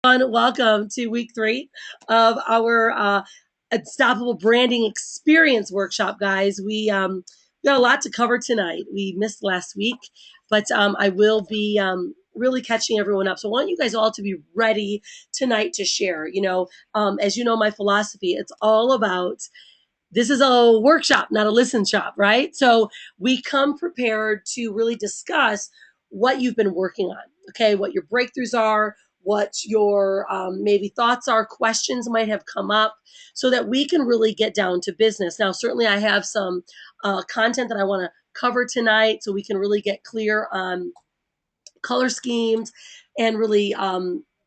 Welcome to week 3 of our Unstoppable Branding Experience Workshop, guys. We got a lot to cover tonight. We missed last week, but I will be really catching everyone up. So I want you guys all to be ready tonight to share. As you know, my philosophy, it's all about this is a workshop, not a listen shop, right? So we come prepared to really discuss what you've been working on, okay? What your breakthroughs are, what your maybe thoughts are, questions might have come up, so that we can really get down to business. Now, certainly I have some content that I want to cover tonight so we can really get clear on color schemes and really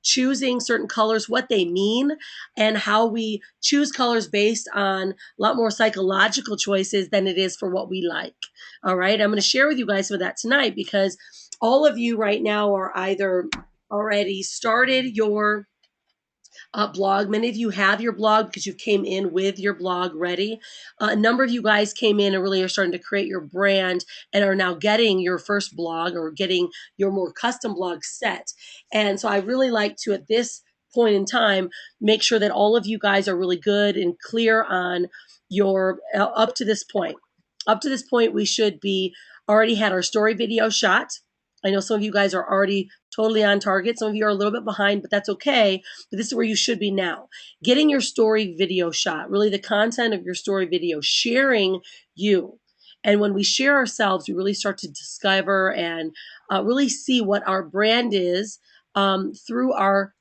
choosing certain colors, what they mean, and how we choose colors based on a lot more psychological choices than it is for what we like. All right. I'm going to share with you guys some of that tonight because all of you right now are either already started your blog. Many of you have your blog because you came in with your blog ready. A number of you guys came in and really are starting to create your brand and are now getting your first blog or getting your more custom blog set. And so I really like to, at this point in time, make sure that all of you guys are really good and clear on your up to this point. Up to this point, we should be already had our story video shot. I know some of you guys are already totally on target. Some of you are a little bit behind, but that's okay. But this is where you should be now. Getting your story video shot, really the content of your story video, sharing you. And when we share ourselves, we really start to discover and really see what our brand is through our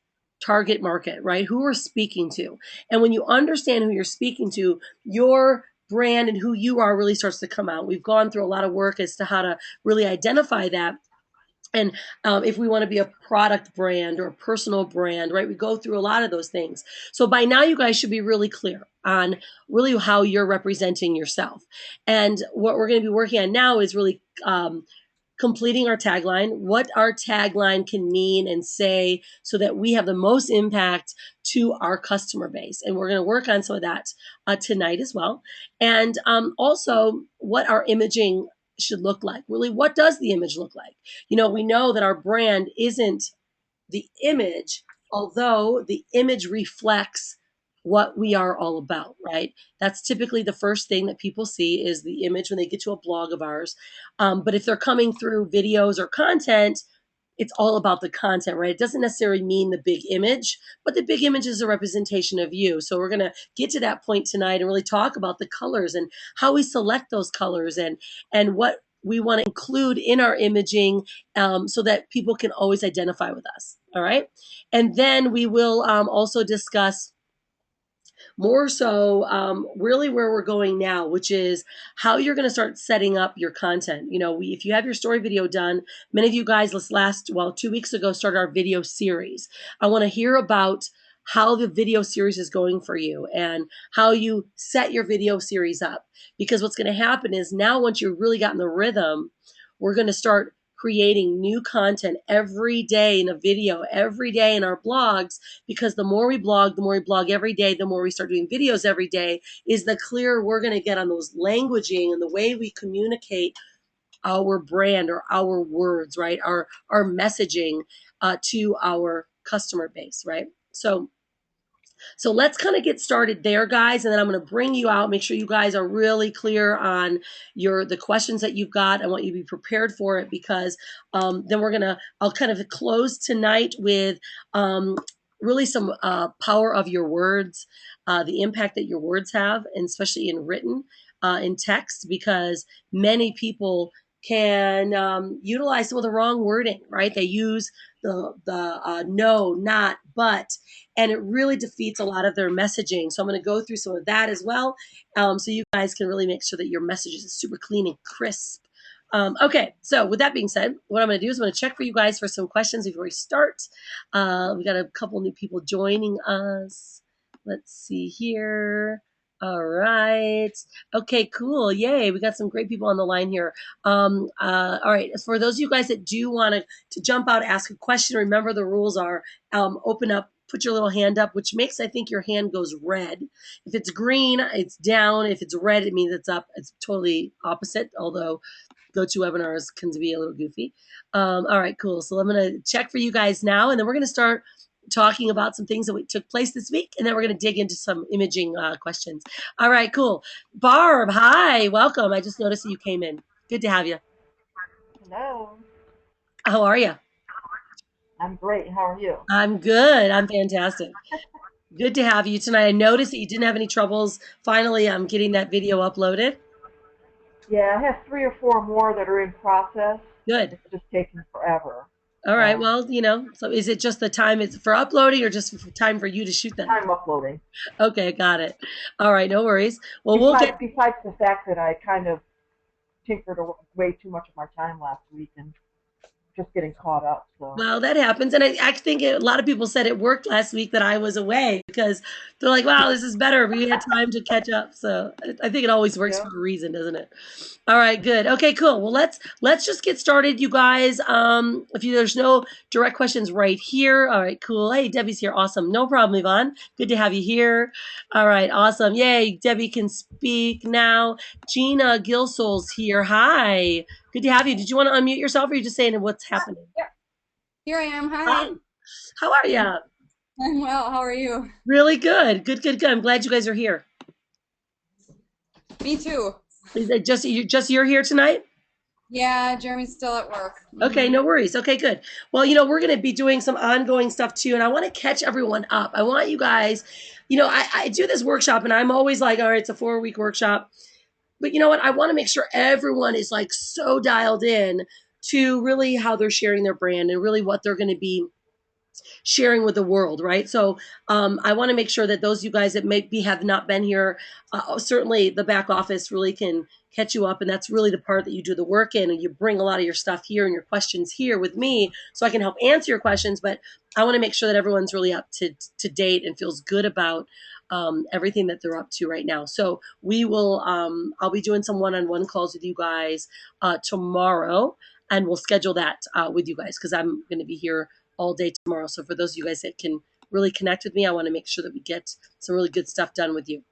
target market, right? Who we're speaking to. And when you understand who you're speaking to, your brand and who you are really starts to come out. We've gone through a lot of work as to how to really identify that. And if we want to be a product brand or a personal brand, right, we go through a lot of those things. So by now, you guys should be really clear on really how you're representing yourself. And what we're going to be working on now is really completing our tagline, what our tagline can mean and say so that we have the most impact to our customer base. And we're going to work on some of that tonight as well. And also what our imaging should look like. Really, what does the image look like? We know that our brand isn't the image, although the image reflects what we are all about, right? That's typically the first thing that people see is the image when they get to a blog of ours. But if they're coming through videos or content, it's all about the content, right? It doesn't necessarily mean the big image, but the big image is a representation of you. So we're going to get to that point tonight and really talk about the colors and how we select those colors and what we want to include in our imaging so that people can always identify with us. All right. And then we will also discuss more so really where we're going now, which is how you're going to start setting up your content. If you have your story video done, many of you guys 2 weeks ago started our video series. I want to hear about how the video series is going for you and how you set your video series up. Because what's going to happen is now once you've really gotten the rhythm, we're going to start creating new content every day in a video, every day in our blogs, because the more we blog every day, the more we start doing videos every day, is the clearer we're going to get on those languaging and the way we communicate our brand or our words, right? Our messaging to our customer base, right? So let's kind of get started there, guys, and then I'm going to bring you out, make sure you guys are really clear on the questions that you've got. I want you to be prepared for it because then I'll kind of close tonight with really some power of your words, the impact that your words have, and especially in written, in text, because many people can utilize some of the wrong wording, right? They use the no, not, but, and it really defeats a lot of their messaging. So I'm going to go through some of that as well, so you guys can really make sure that your message is super clean and crisp. Okay, so with that being said, what I'm going to do is I'm going to check for you guys for some questions before we start. We got a couple new people joining us. Let's see here. All right. Okay, cool. Yay. We got some great people on the line here. All right. For those of you guys that do want to jump out, ask a question, remember the rules are open up, put your little hand up, which makes, I think, your hand goes red. If it's green, it's down. If it's red, it means it's up. It's totally opposite, although GoToWebinars can be a little goofy. All right, cool. So I'm going to check for you guys now, and then we're going to start talking about some things that took place this week, and then we're going to dig into some imaging questions. All right, cool. Barb, hi, welcome. I just noticed that you came in. Good to have you. Hello. How are you? I'm great. How are you? I'm good. I'm fantastic. Good to have you tonight. I noticed that you didn't have any troubles. Finally, I'm getting that video uploaded. Yeah, I have three or four more that are in process. Good. It's just taking forever. All right. So, Well, so is it just the time it's for uploading or just for time for you to shoot them? time uploading. Okay, got it. All right, no worries. Well, we'll Besides, get besides the fact that I kind of tinkered away too much of my time last week and just getting caught up. So, well, that happens. And I think a lot of people said it worked last week that I was away because they're like, wow, this is better. We had time to catch up. So I think it always works yeah. for a reason, doesn't it? All right, good. Okay, cool. Well, let's just get started, you guys. There's no direct questions right here. All right, cool. Hey, Debbie's here. Awesome. No problem, Yvonne. Good to have you here. All right, awesome. Yay, Debbie can speak now. Gina Gilsoul's here. Hi. Good to have you. Did you want to unmute yourself, or are you just saying what's happening? Yeah, here I am. Hi. Hi. How are you? I'm well. How are you? Really good. Good, good, good. I'm glad you guys are here. Me too. Is it just you're here tonight? Yeah, Jeremy's still at work. Okay, no worries. Okay, good. Well, we're going to be doing some ongoing stuff too, and I want to catch everyone up. I want you guys, I do this workshop, and I'm always like, all right, it's a 4-week workshop. But you know what? I want to make sure everyone is like so dialed in to really how they're sharing their brand and really what they're going to be sharing with the world, right? So I want to make sure that those of you guys that maybe have not been here, certainly the back office really can catch you up, and that's really the part that you do the work in, and you bring a lot of your stuff here and your questions here with me, so I can help answer your questions. But I want to make sure that everyone's really up to date and feels good about everything that they're up to right now. So we will, I'll be doing some one-on-one calls with you guys tomorrow, and we'll schedule that with you guys because I'm going to be here all day tomorrow. So for those of you guys that can really connect with me, I want to make sure that we get some really good stuff done with you.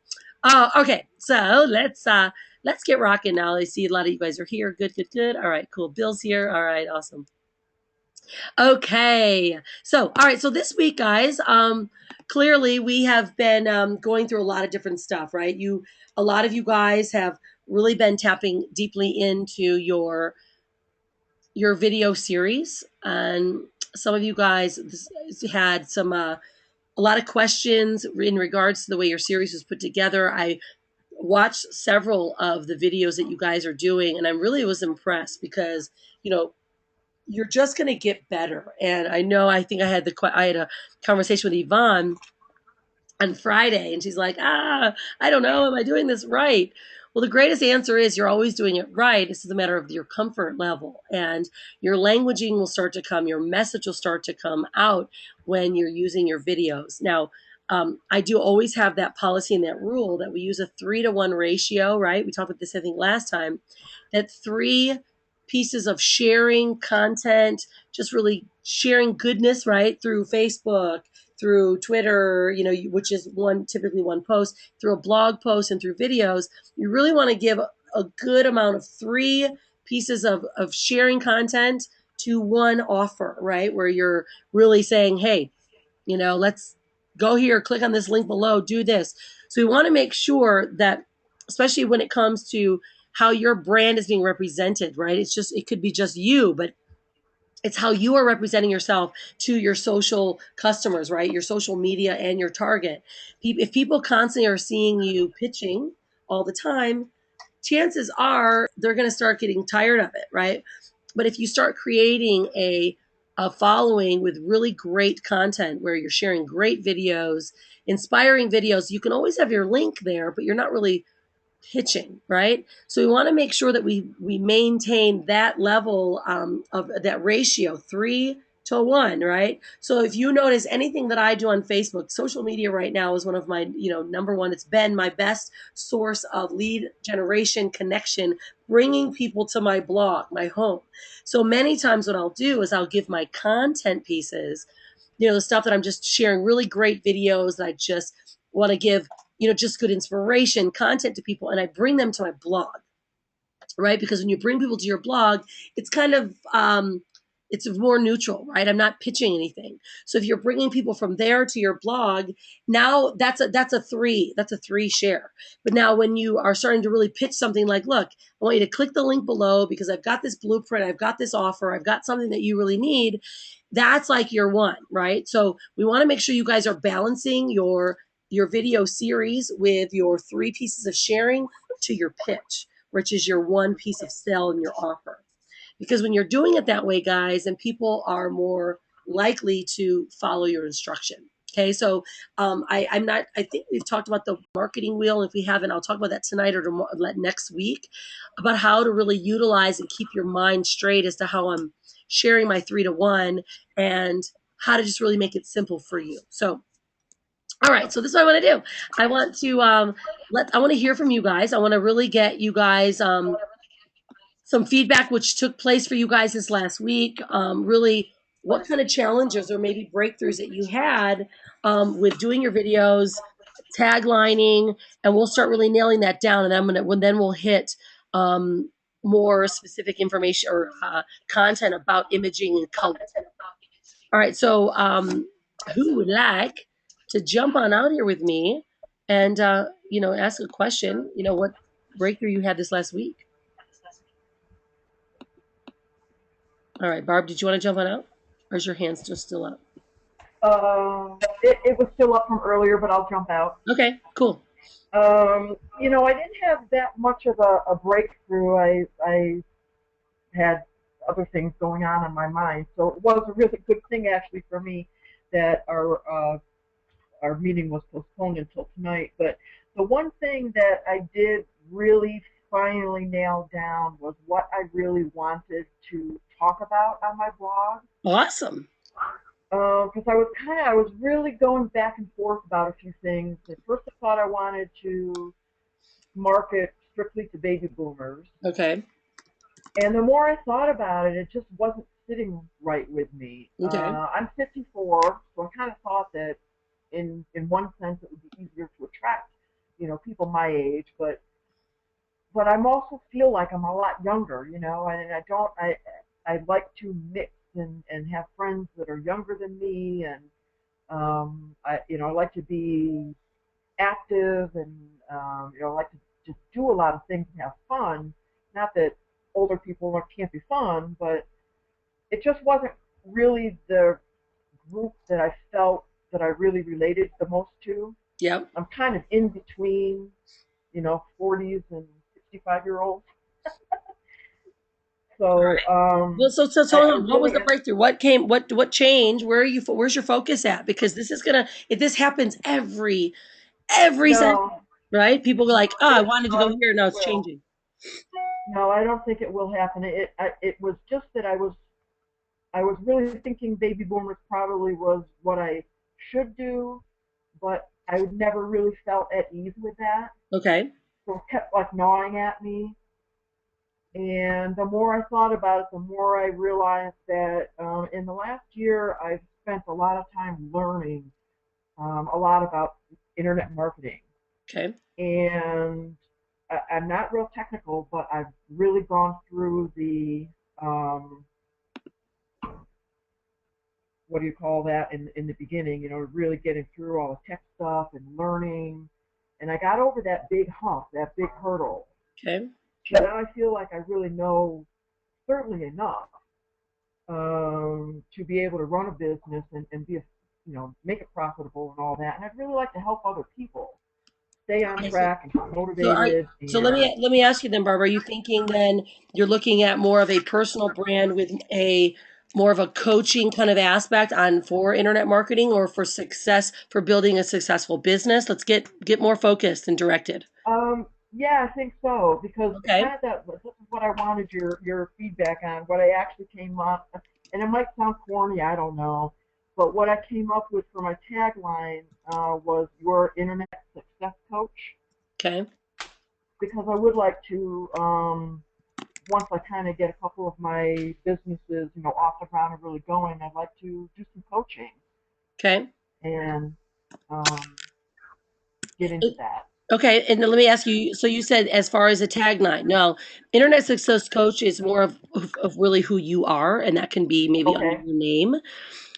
Okay, so let's get rocking now. I see a lot of you guys are here. Good, good, good. All right, cool. Bill's here. All right, awesome. Okay, so all right, so this week, guys, clearly we have been going through a lot of different stuff, right? A lot of you guys have really been tapping deeply into your video series, and some of you guys had some a lot of questions in regards to the way your series was put together. I watched several of the videos that you guys are doing, and I really was impressed because you know you're just going to get better. And I think I had a conversation with Yvonne on Friday, and she's like, I don't know, am I doing this right? Well, the greatest answer is you're always doing it right. This is a matter of your comfort level, and your languaging will start to come, your message will start to come out when you're using your videos. Now, I do always have that policy and that rule that we use a 3-to-1 ratio, right? We talked about this, I think, last time, that 3 pieces of sharing content, just really sharing goodness, right, through Facebook, through Twitter, which is typically one post, through a blog post, and through videos. You really want to give a good amount of 3 pieces of sharing content to one offer, right? Where you're really saying, hey, let's go here, click on this link below, do this. So we want to make sure that, especially when it comes to how your brand is being represented, right? It could be just you, but it's how you are representing yourself to your social customers, right? Your social media and your target. If people constantly are seeing you pitching all the time, chances are they're going to start getting tired of it, right? But if you start creating a following with really great content where you're sharing great videos, inspiring videos, you can always have your link there, but you're not really pitching, right? So we want to make sure that we maintain that level of that ratio, 3-to-1, right? So if you notice anything that I do on Facebook, social media right now is one of my number one. It's been my best source of lead generation, connection, bringing people to my blog, my home. So many times what I'll do is I'll give my content pieces, the stuff that I'm just sharing, really great videos that I just want to give, just good inspiration, content to people, and I bring them to my blog, right? Because when you bring people to your blog, it's kind of it's more neutral, right? I'm not pitching anything. So if you're bringing people from there to your blog, now that's a three share. But now when you are starting to really pitch something like, look, I want you to click the link below because I've got this blueprint, I've got this offer, I've got something that you really need. That's like your one, right? So we want to make sure you guys are balancing your video series with your 3 pieces of sharing to your pitch, which is your 1 piece of sell in your offer. Because when you're doing it that way, guys, then people are more likely to follow your instruction. Okay, so I think we've talked about the marketing wheel. If we haven't, I'll talk about that tonight or next week about how to really utilize and keep your mind straight as to how I'm sharing my 3-to-1 and how to just really make it simple for you. So, all right, so this is what I want to do. I want to I want to hear from you guys. I want to really get you guys some feedback which took place for you guys this last week. Really, what kind of challenges or maybe breakthroughs that you had with doing your videos, taglining, and we'll start really nailing that down. And then we'll hit more specific information or content about imaging and color. All right, so who would like to jump on out here with me and ask a question? What breakthrough you had this last week? All right, Barb, did you want to jump on out? Or is your hand still up? It was still up from earlier, but I'll jump out. Okay, cool. I didn't have that much of a breakthrough. I had other things going on in my mind, so it was a really good thing actually for me that our meeting was postponed until tonight. But the one thing that I did really finally nail down was what I really wanted to talk about on my blog. Awesome. Because I was really going back and forth about a few things. At first, I thought I wanted to market strictly to baby boomers. Okay. And the more I thought about it, it just wasn't sitting right with me. Okay. I'm 54, so I kind of thought that in one sense it would be easier to attract, people my age, but I'm also feel like I'm a lot younger, and I like to mix and have friends that are younger than me, and I like to be active, and I like to just do a lot of things and have fun. Not that older people can't be fun, but it just wasn't really the group that I felt that I really related the most to. Yep. I'm kind of in between, 40s and 65-year-olds. So, well, so what was the breakthrough? What changed? Where's your focus at? Because this is if this happens every session, right? People are like, I wanted to go here, now it's changing. No, I don't think it will happen. It was just that I was really thinking baby boomers probably was what I should do, but I never really felt at ease with that. Okay. So it kept like gnawing at me. And the more I thought about it, the more I realized that in the last year, I've spent a lot of time learning a lot about internet marketing. Okay. And I'm not real technical, but I've really gone through the what do you call that in the beginning, really getting through all the tech stuff and learning. And I got over that big hump, that big hurdle. Okay. So now I feel like I really know certainly enough to be able to run a business and be make it profitable and all that. And I'd really like to help other people stay on track and get motivated. So let me ask you then, Barbara, are you thinking then you're looking at more of a personal brand with a more of a coaching kind of aspect for internet marketing or for building a successful business? Let's get more focused and directed. Yeah, I think so, because okay. this is what I wanted your feedback on, what I actually came up, and it might sound corny, I don't know, but what I came up with for my tagline was your internet success coach. Okay. Because I would like to, once I kind of get a couple of my businesses, off the ground and really going, I'd like to do some coaching. Okay. And get into that. Okay, and then let me ask you. So you said as far as a tagline, no, internet success coach is more of really who you are, and that can be maybe under Okay. your name.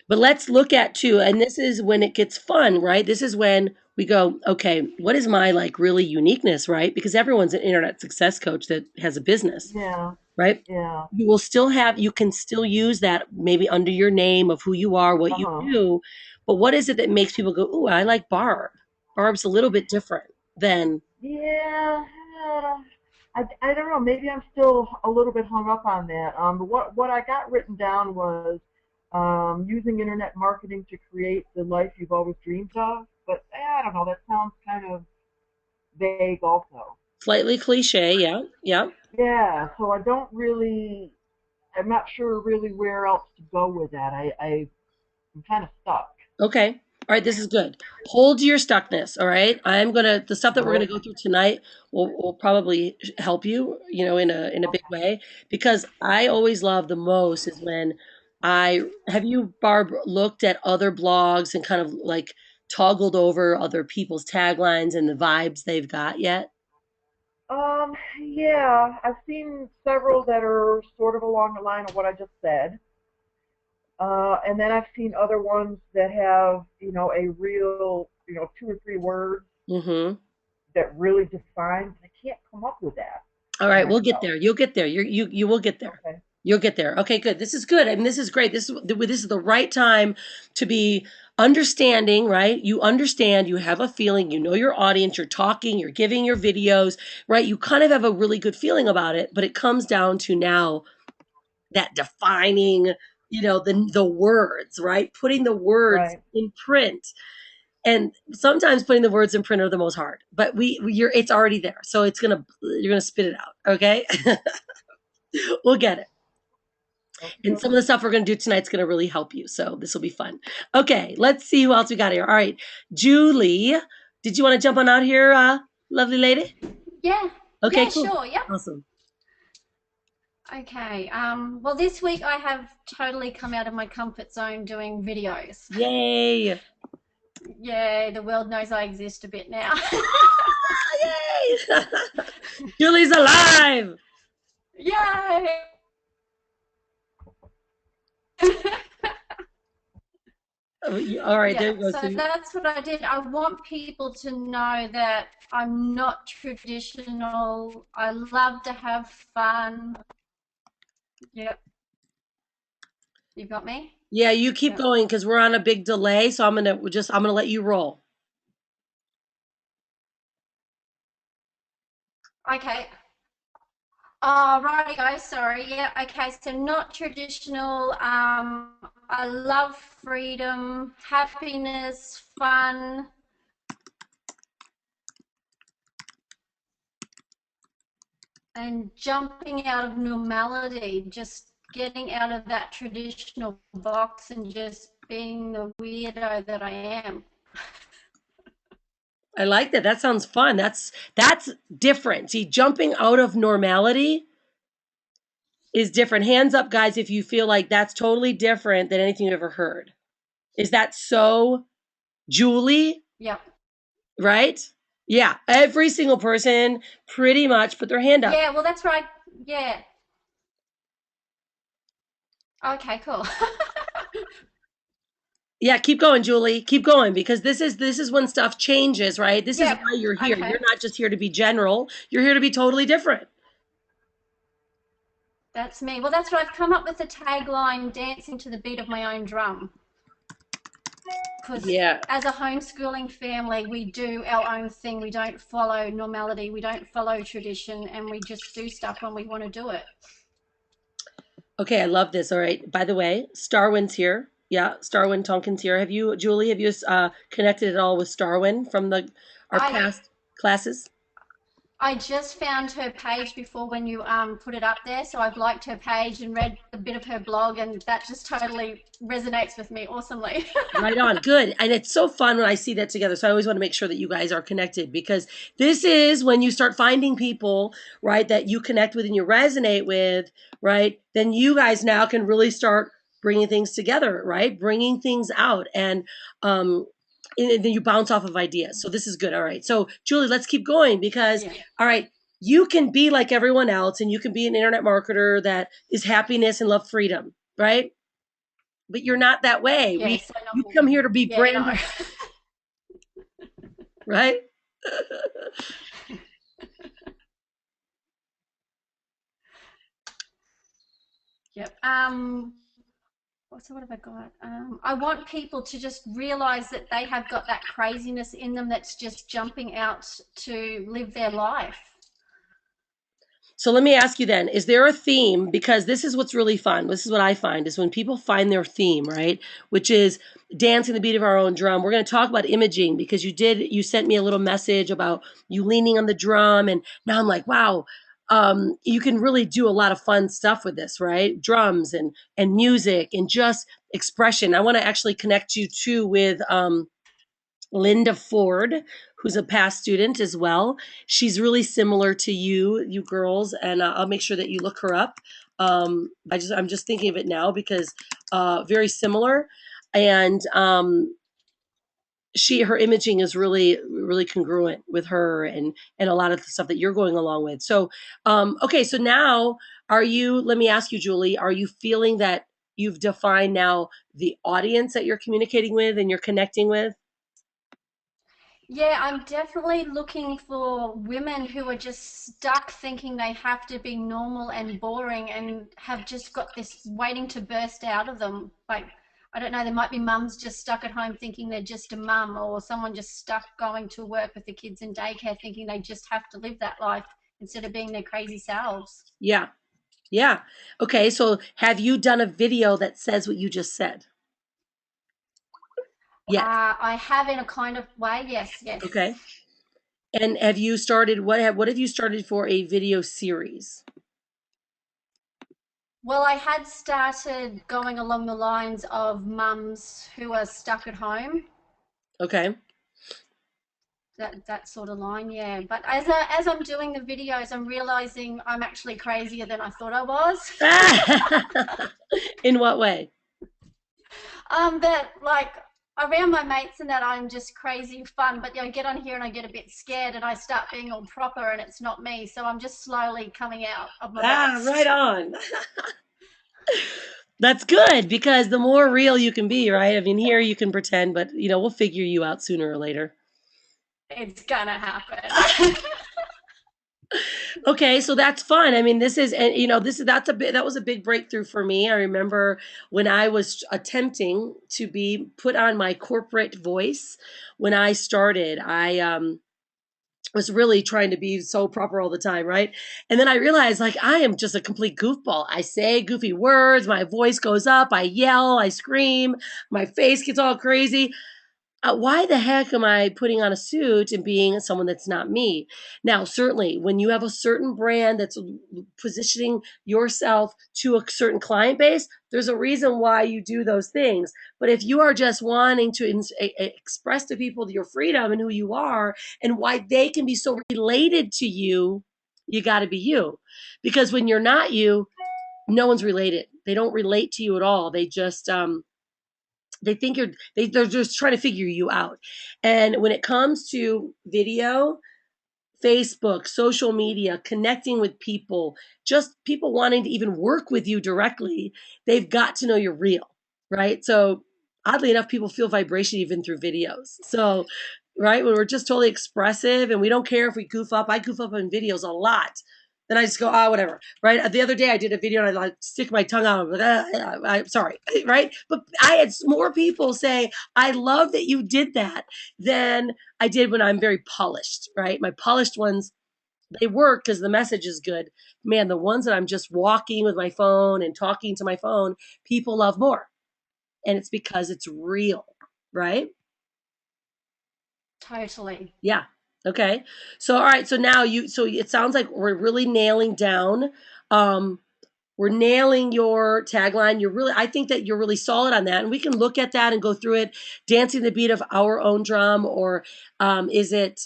But let's look at too, and this is when it gets fun, right? This is when we go, okay, what is my like really uniqueness, right? Because everyone's an internet success coach that has a business, Yeah. right? Yeah. You can still use that maybe under your name of who you are, what you Uh-huh. do. But what is it that makes people go, "Ooh, I like Barb." Barb's a little bit different than Yeah. I don't know. Maybe I'm still a little bit hung up on that. But what I got written down was using internet marketing to create the life you've always dreamed of. But I don't know. That sounds kind of vague, also. slightly cliche. Yeah, yeah. Yeah. So I don't really. I'm not sure really where else to go with that. I'm kind of stuck. Okay. All right, this is good. Hold your stuckness, all right? The stuff that All we're gonna right. go through tonight will probably help you, in a big Okay. way because I always love the most is when I have you, Barb, looked at other blogs and kind of like toggled over other people's taglines and the vibes they've got yet? Yeah, I've seen several that are sort of along the line of what I just said. And then I've seen other ones that have, a real, two or three words Mm-hmm. that really define. I can't come up with that All for right, we'll get myself. there. You'll get there. You will get there. Okay. You'll get there. Okay, good. This is good. I mean, this is great. This is the right time to be understanding, right? You understand, you have a feeling, you know your audience, you're talking, you're giving your videos, right? You kind of have a really good feeling about it, but it comes down to now that defining, the words, right? Putting the words Right. in print. And sometimes putting the words in print are the most hard, but it's already there. So you're gonna spit it out. Okay. We'll get it. Okay. And some of the stuff we're going to do tonight's going to really help you. So this will be fun. Okay, let's see who else we got here. All right, Julie, did you want to jump on out here, lovely lady? Yeah. Okay, Yeah, cool. sure. Yep. Awesome. Okay. Well, this week I have totally come out of my comfort zone doing videos. Yay. Yeah, the world knows I exist a bit now. Yay. Julie's alive. Yay! All right, there Yeah, you go. so that's what I did. I want people to know that I'm not traditional. I love to have fun. Yep. You got me? Yeah, you keep Yep. going because we're on a big delay. So I'm gonna let you roll. Okay. Oh, righty guys, sorry. Yeah, okay, so not traditional. I love freedom, happiness, fun, and jumping out of normality, just getting out of that traditional box and just being the weirdo that I am. I like that. That sounds fun. That's different. See, jumping out of normality is different. Hands up, guys, if you feel like that's totally different than anything you've ever heard. Is that so, Julie? Yep. Right? Yeah. Every single person pretty much put their hand up. Yeah, well, that's right. Yeah. Okay, cool. Yeah, keep going, Julie. Keep going because this is when stuff changes, right? This is Yep. why you're here. Okay. You're not just here to be general. You're here to be totally different. That's me. Well, that's what I've come up with the tagline, dancing to the beat of my own drum. Because Yeah. as a homeschooling family, we do our own thing. We don't follow normality. We don't follow tradition, and we just do stuff when we want to do it. Okay, I love this. All right. By the way, Starwin's here. Yeah, Starwin Tonkin's here. Julie, have you connected at all with Starwin from our I past classes? I just found her page before when you put it up there, so I've liked her page and read a bit of her blog, and that just totally resonates with me awesomely. Right on. Good. And it's so fun when I see that together. So I always want to make sure that you guys are connected because this is when you start finding people, right, that you connect with and you resonate with, right? Then you guys now can really start bringing things together, right? Bringing things out. And and then you bounce off of ideas. So this is good. All right. So Julie, let's keep going because, Yeah. all right, you can be like everyone else and you can be an internet marketer that is happiness and love freedom, right? But you're not that way. Yeah. So You not come me. here to be Yeah. No. branded, right? Yep. So what have I got? I want people to just realize that they have got that craziness in them that's just jumping out to live their life. So let me ask you then, is there a theme? Because this is what's really fun. This is what I find is when people find their theme, right? Which is dancing the beat of our own drum. We're going to talk about imaging because you sent me a little message about you leaning on the drum. And now I'm like, wow, you can really do a lot of fun stuff with this, right? Drums and music and just expression. I want to actually connect you too with, Linda Ford, who's a past student as well. She's really similar to you girls, and I'll make sure that you look her up. I'm just thinking of it now because very similar, and her imaging is really congruent with her and a lot of the stuff that you're going along with. So okay, so now let me ask you, Julie, are you feeling that you've defined now the audience that you're communicating with and you're connecting with? Yeah, I'm definitely looking for women who are just stuck thinking they have to be normal and boring and have just got this waiting to burst out of them. Like, I don't know, there might be mums just stuck at home thinking they're just a mum, or someone just stuck going to work with the kids in daycare thinking they just have to live that life instead of being their crazy selves. Yeah. Yeah. Okay. So have you done a video that says what you just said? Yes. I have in a kind of way, yes, yes. Okay. And have you started, what have you started for a video series? Well, I had started going along the lines of mums who are stuck at home, Okay. that sort of line, yeah. But as I'm doing the videos, I'm realizing I'm actually crazier than I thought I was. In what way? That like around my mates and that I'm just crazy fun, but I get on here and I get a bit scared and I start being all proper and it's not me. So I'm just slowly coming out of my Right box. on. That's good because the more real you can be, right? I mean, here you can pretend, but we'll figure you out sooner or later. It's gonna happen. Okay, so that's fun. I mean, this is, and that was a big breakthrough for me. I remember when I was attempting to be put on my corporate voice when I started. I was really trying to be so proper all the time, right? And then I realized like I am just a complete goofball. I say goofy words, my voice goes up, I yell, I scream, my face gets all crazy. Why the heck am I putting on a suit and being someone that's not me? Now, certainly, when you have a certain brand that's positioning yourself to a certain client base, there's a reason why you do those things. But if you are just wanting to express to people your freedom and who you are and why they can be so related to you, you got to be you. Because when you're not you, no one's related. They don't relate to you at all. They just they think they're just trying to figure you out. And when it comes to video, Facebook, social media, connecting with people, just people wanting to even work with you directly, they've got to know you're real, right? So oddly enough, people feel vibration even through videos. So, right, when we're just totally expressive and we don't care if we goof up, I goof up in videos a lot. Then I just go, whatever, right? The other day I did a video and I like stick my tongue out. I'm like, I'm sorry, right? But I had more people say, I love that you did that than I did when I'm very polished, right? My polished ones, they work because the message is good. Man, the ones that I'm just walking with my phone and talking to my phone, people love more. And it's because it's real, right? Totally. Yeah. Okay. So all right, so now so it sounds like we're really nailing down we're nailing your tagline. I think that you're really solid on that. And we can look at that and go through it, dancing the beat of our own drum, or is it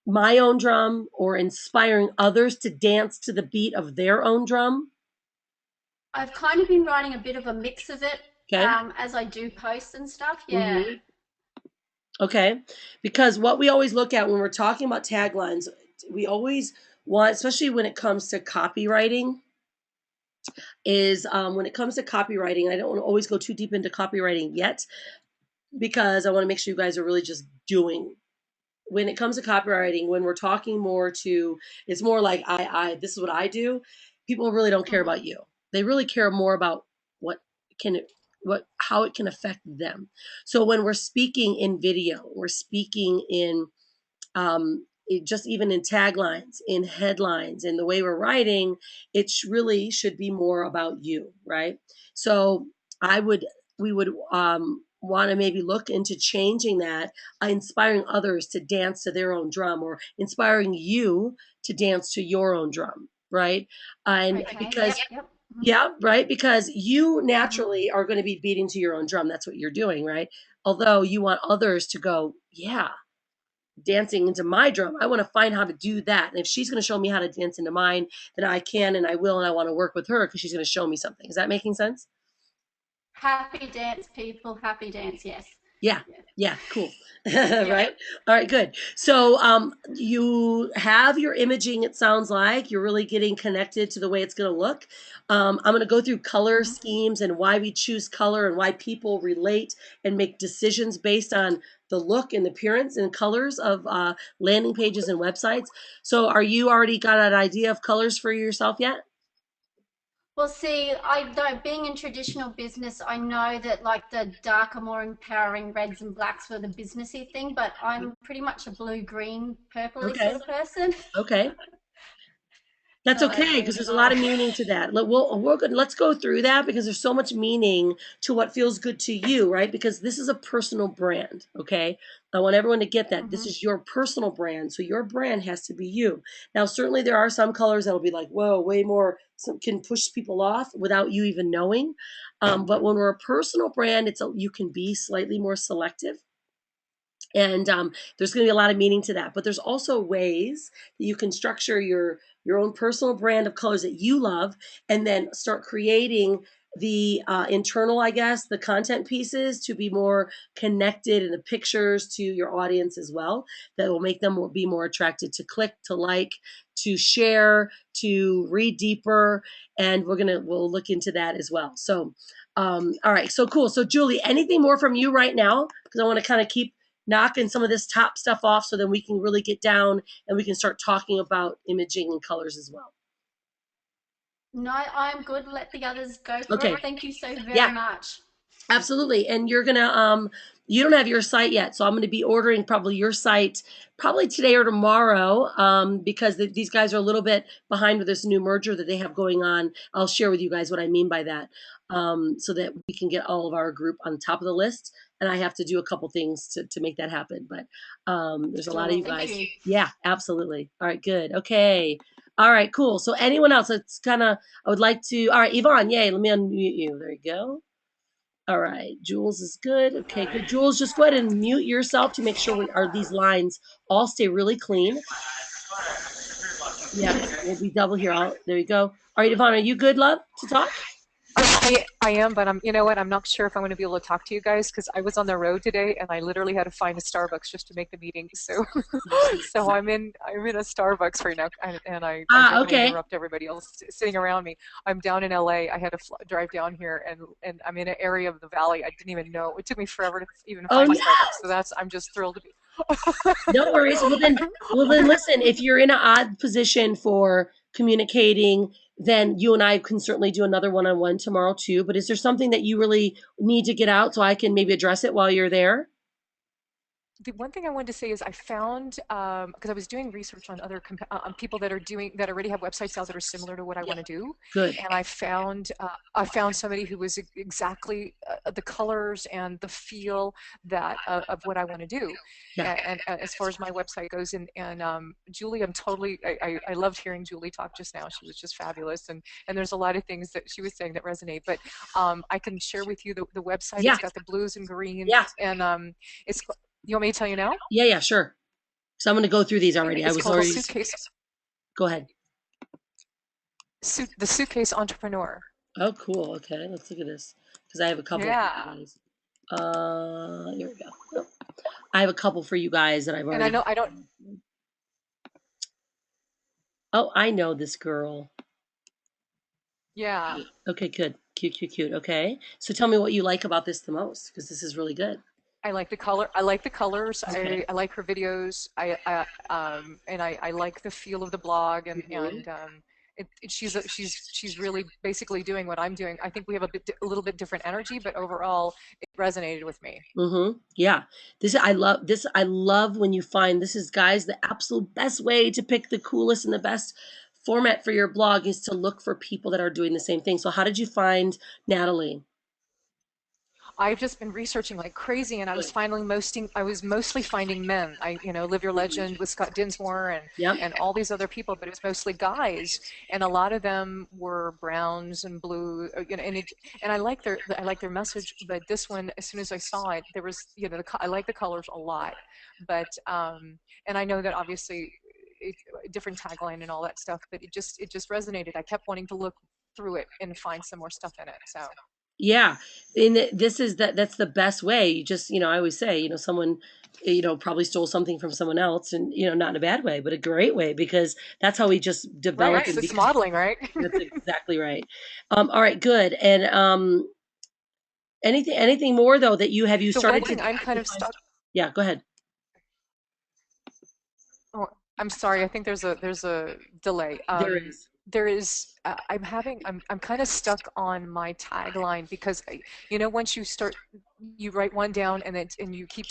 my own drum, or inspiring others to dance to the beat of their own drum? I've kind of been writing a bit of a mix of it Okay. as I do posts and stuff. Yeah. Mm-hmm. Okay. Because what we always look at when we're talking about taglines, we always want, especially when it comes to copywriting, is when it comes to copywriting, I don't want to always go too deep into copywriting yet because I want to make sure you guys are really just doing. When it comes to copywriting, when we're talking more to, it's more like this is what I do. People really don't care about you. They really care more about what can it, how it can affect them. So when we're speaking in video, we're speaking in just even in taglines, in headlines, in the way we're writing, it really should be more about you, right? So I would, we would want to maybe look into changing that, inspiring others to dance to their own drum, or inspiring you to dance to your own drum, right? And Okay. because Yep. yeah, right. Because you naturally are going to be beating to your own drum. That's what you're doing, right? Although you want others to go, yeah, dancing into my drum. I want to find how to do that. And if she's going to show me how to dance into mine, then I can and I will, and I want to work with her because she's going to show me something. Is that making sense? Happy dance, people. Happy dance. Yes. Yeah. Yeah. Cool. Yep. Right. All right. Good. So, you have your imaging. It sounds like you're really getting connected to the way it's going to look. I'm going to go through color schemes and why we choose color and why people relate and make decisions based on the look and appearance and colors of landing pages and websites. So, are you already got an idea of colors for yourself yet? Well, see, I though being in traditional business, I know that like the darker, more empowering reds and blacks were the businessy thing, but I'm pretty much a blue, green, purpley Okay. sort of person. Okay. That's So okay because there's a lot of meaning to that. Let's go through that because there's so much meaning to what feels good to you, right? Because this is a personal brand, okay? I want everyone to get that. This is your personal brand, so your brand has to be you. Now, certainly there are some colors that'll be like, whoa, way more, some can push people off without you even knowing. But when we're a personal brand, you can be slightly more selective. And there's going to be a lot of meaning to that, but there's also ways that you can structure your own personal brand of colors that you love, and then start creating the internal, I guess, the content pieces to be more connected, and the pictures to your audience as well, that will make them be more attracted to click, to like, to share, to read deeper. And we'll look into that as well. So all right, so cool. So Julie, anything more from you right now, because I want to kind of keep knocking some of this top stuff off so then we can really get down and we can start talking about imaging and colors as well. no, I'm good. Let the others go for Okay. it. Thank you so very Yeah. much. Absolutely. And you're going to you don't have your site yet, so I'm going to be ordering probably your site probably today or tomorrow, because these guys are a little bit behind with this new merger that they have going on. I'll share with you guys what I mean by that, so that we can get all of our group on top of the list. And I have to do a couple things to make that happen. But there's a lot of you Thank guys. you. Yeah, absolutely. All right, good. Okay. All right, cool. So anyone else that's kind of, I would like to, all right, Yvonne, yay, let me unmute you. There you go. All right, Jules is good. Okay, good. Jules, just go ahead and mute yourself to make sure these lines all stay really clean. Yeah, we'll be double here. There you go. All right, Yvonne, are you good, love, to talk? I am, but you know what? I'm not sure if I'm going to be able to talk to you guys because I was on the road today and I literally had to find a Starbucks just to make the meeting. So, so I'm in a Starbucks right now, and I don't want to Okay. interrupt everybody else sitting around me. I'm down in LA. I had to drive down here, and I'm in an area of the valley I didn't even know. It took me forever to even Oh, find a no. Starbucks. So I'm just thrilled to be. No worries. Well then, listen. If you're in an odd position for communicating, then you and I can certainly do another one-on-one tomorrow too. But is there something that you really need to get out so I can maybe address it while you're there? The one thing I wanted to say is I found because I was doing research on other on people that already have websites out that are similar to what I want to do, Good. and I found somebody who was exactly the colors and the feel that of what I want to do, Yeah. and as far as my website goes, and Julie, I loved hearing Julie talk just now. She was just fabulous, and there's a lot of things that she was saying that resonate. But I can share with you the website. Yeah. It's got the blues and greens, Yeah. and it's. You want me to tell you now? Yeah, sure. So I'm going to go through these already. It's called Go ahead. The Suitcase Entrepreneur. Oh, cool. Okay, let's look at this because I have a couple of Yeah. guys. Here we go. I have a couple for you guys that I've And I already. know I don't. Oh, I know this girl. Yeah, Okay, good. Cute, cute, cute. Okay. So tell me what you like about this the most, because this is really good. I like the color. I like the colors. Okay. I like her videos. And I like the feel of the blog, Hmm. she's really basically doing what I'm doing. I think we have a little bit different energy, but overall it resonated with me. Mm-hmm. Yeah. I love this. I love when you find this is, guys, the absolute best way to pick the coolest and the best format for your blog is to look for people that are doing the same thing. So how did you find Natalie? I've just been researching like crazy, and Good. I was mostly finding men. Live Your Mhm. Legend with Scott Dinsmore Yep. and all these other people, but it was mostly guys, and a lot of them were browns and blue, and I like their message. But this one, as soon as I saw it, there was, I like the colors a lot, but and I know that obviously it, different tagline and all that stuff, but it just resonated. I kept wanting to look through it and find some more stuff in it. So. Yeah. This is that's the best way. You just, I always say, someone, probably stole something from someone else, and, not in a bad way, but a great way, because that's how we just Right, develop and it's become. modeling, right? That's exactly right. All right, good. And anything more though that you The one started to thing I'm kind of define? stuck. Yeah, go ahead. Oh, I'm sorry. I think there's a delay. There is. There is. I'm kind of stuck on my tagline because once you write one down and you keep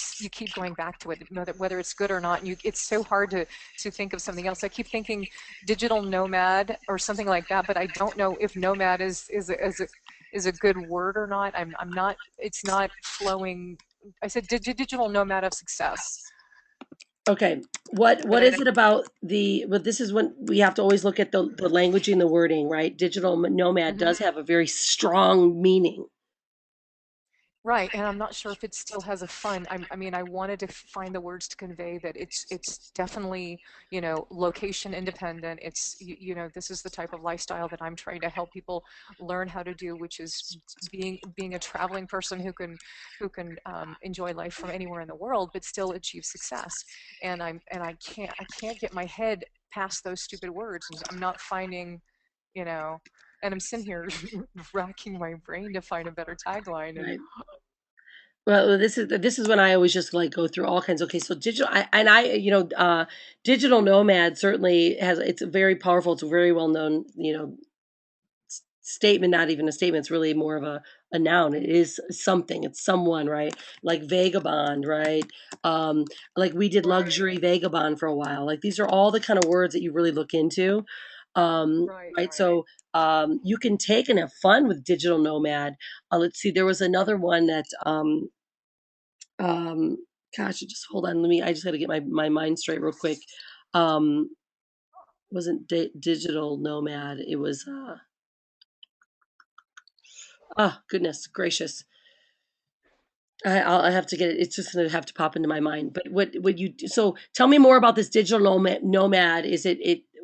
going back to it, whether it's good or not. And it's so hard to think of something else. I keep thinking digital nomad or something like that, but I don't know if nomad is a good word or not. I'm not. It's not flowing. I said digital nomad of success, Okay. What but I is it about but this is when we have to always look at the language and the wording, right? Digital nomad don't. does have a very strong meaning. Right, and I'm not sure if it still has a fun. I mean, I wanted to find the words to convey that it's definitely, location independent. This is the type of lifestyle that I'm trying to help people learn how to do, which is being a traveling person who can enjoy life from anywhere in the world, but still achieve success. And I can't get my head past those stupid words. And I'm not finding, you know, and I'm sitting here racking my brain to find a better tagline and Right. Well, this is when I always just like go through all kinds. Okay, so digital nomad certainly it's very powerful. It's a very well known, statement. Not even a statement. It's really more of a noun. It is something. It's someone, right? Like vagabond, right? Um, like we did right, luxury vagabond for a while. Like these are all the kind of words that you really look into, right, right? So you can take and have fun with digital nomad. Let's see. There was another one that. Um, gosh, just hold on. I just got to get my mind straight real quick. Um, wasn't digital nomad. It was, oh, goodness gracious. I have to get it. It's just going to have to pop into my mind. But what would you do? So tell me more about this digital nomad. Is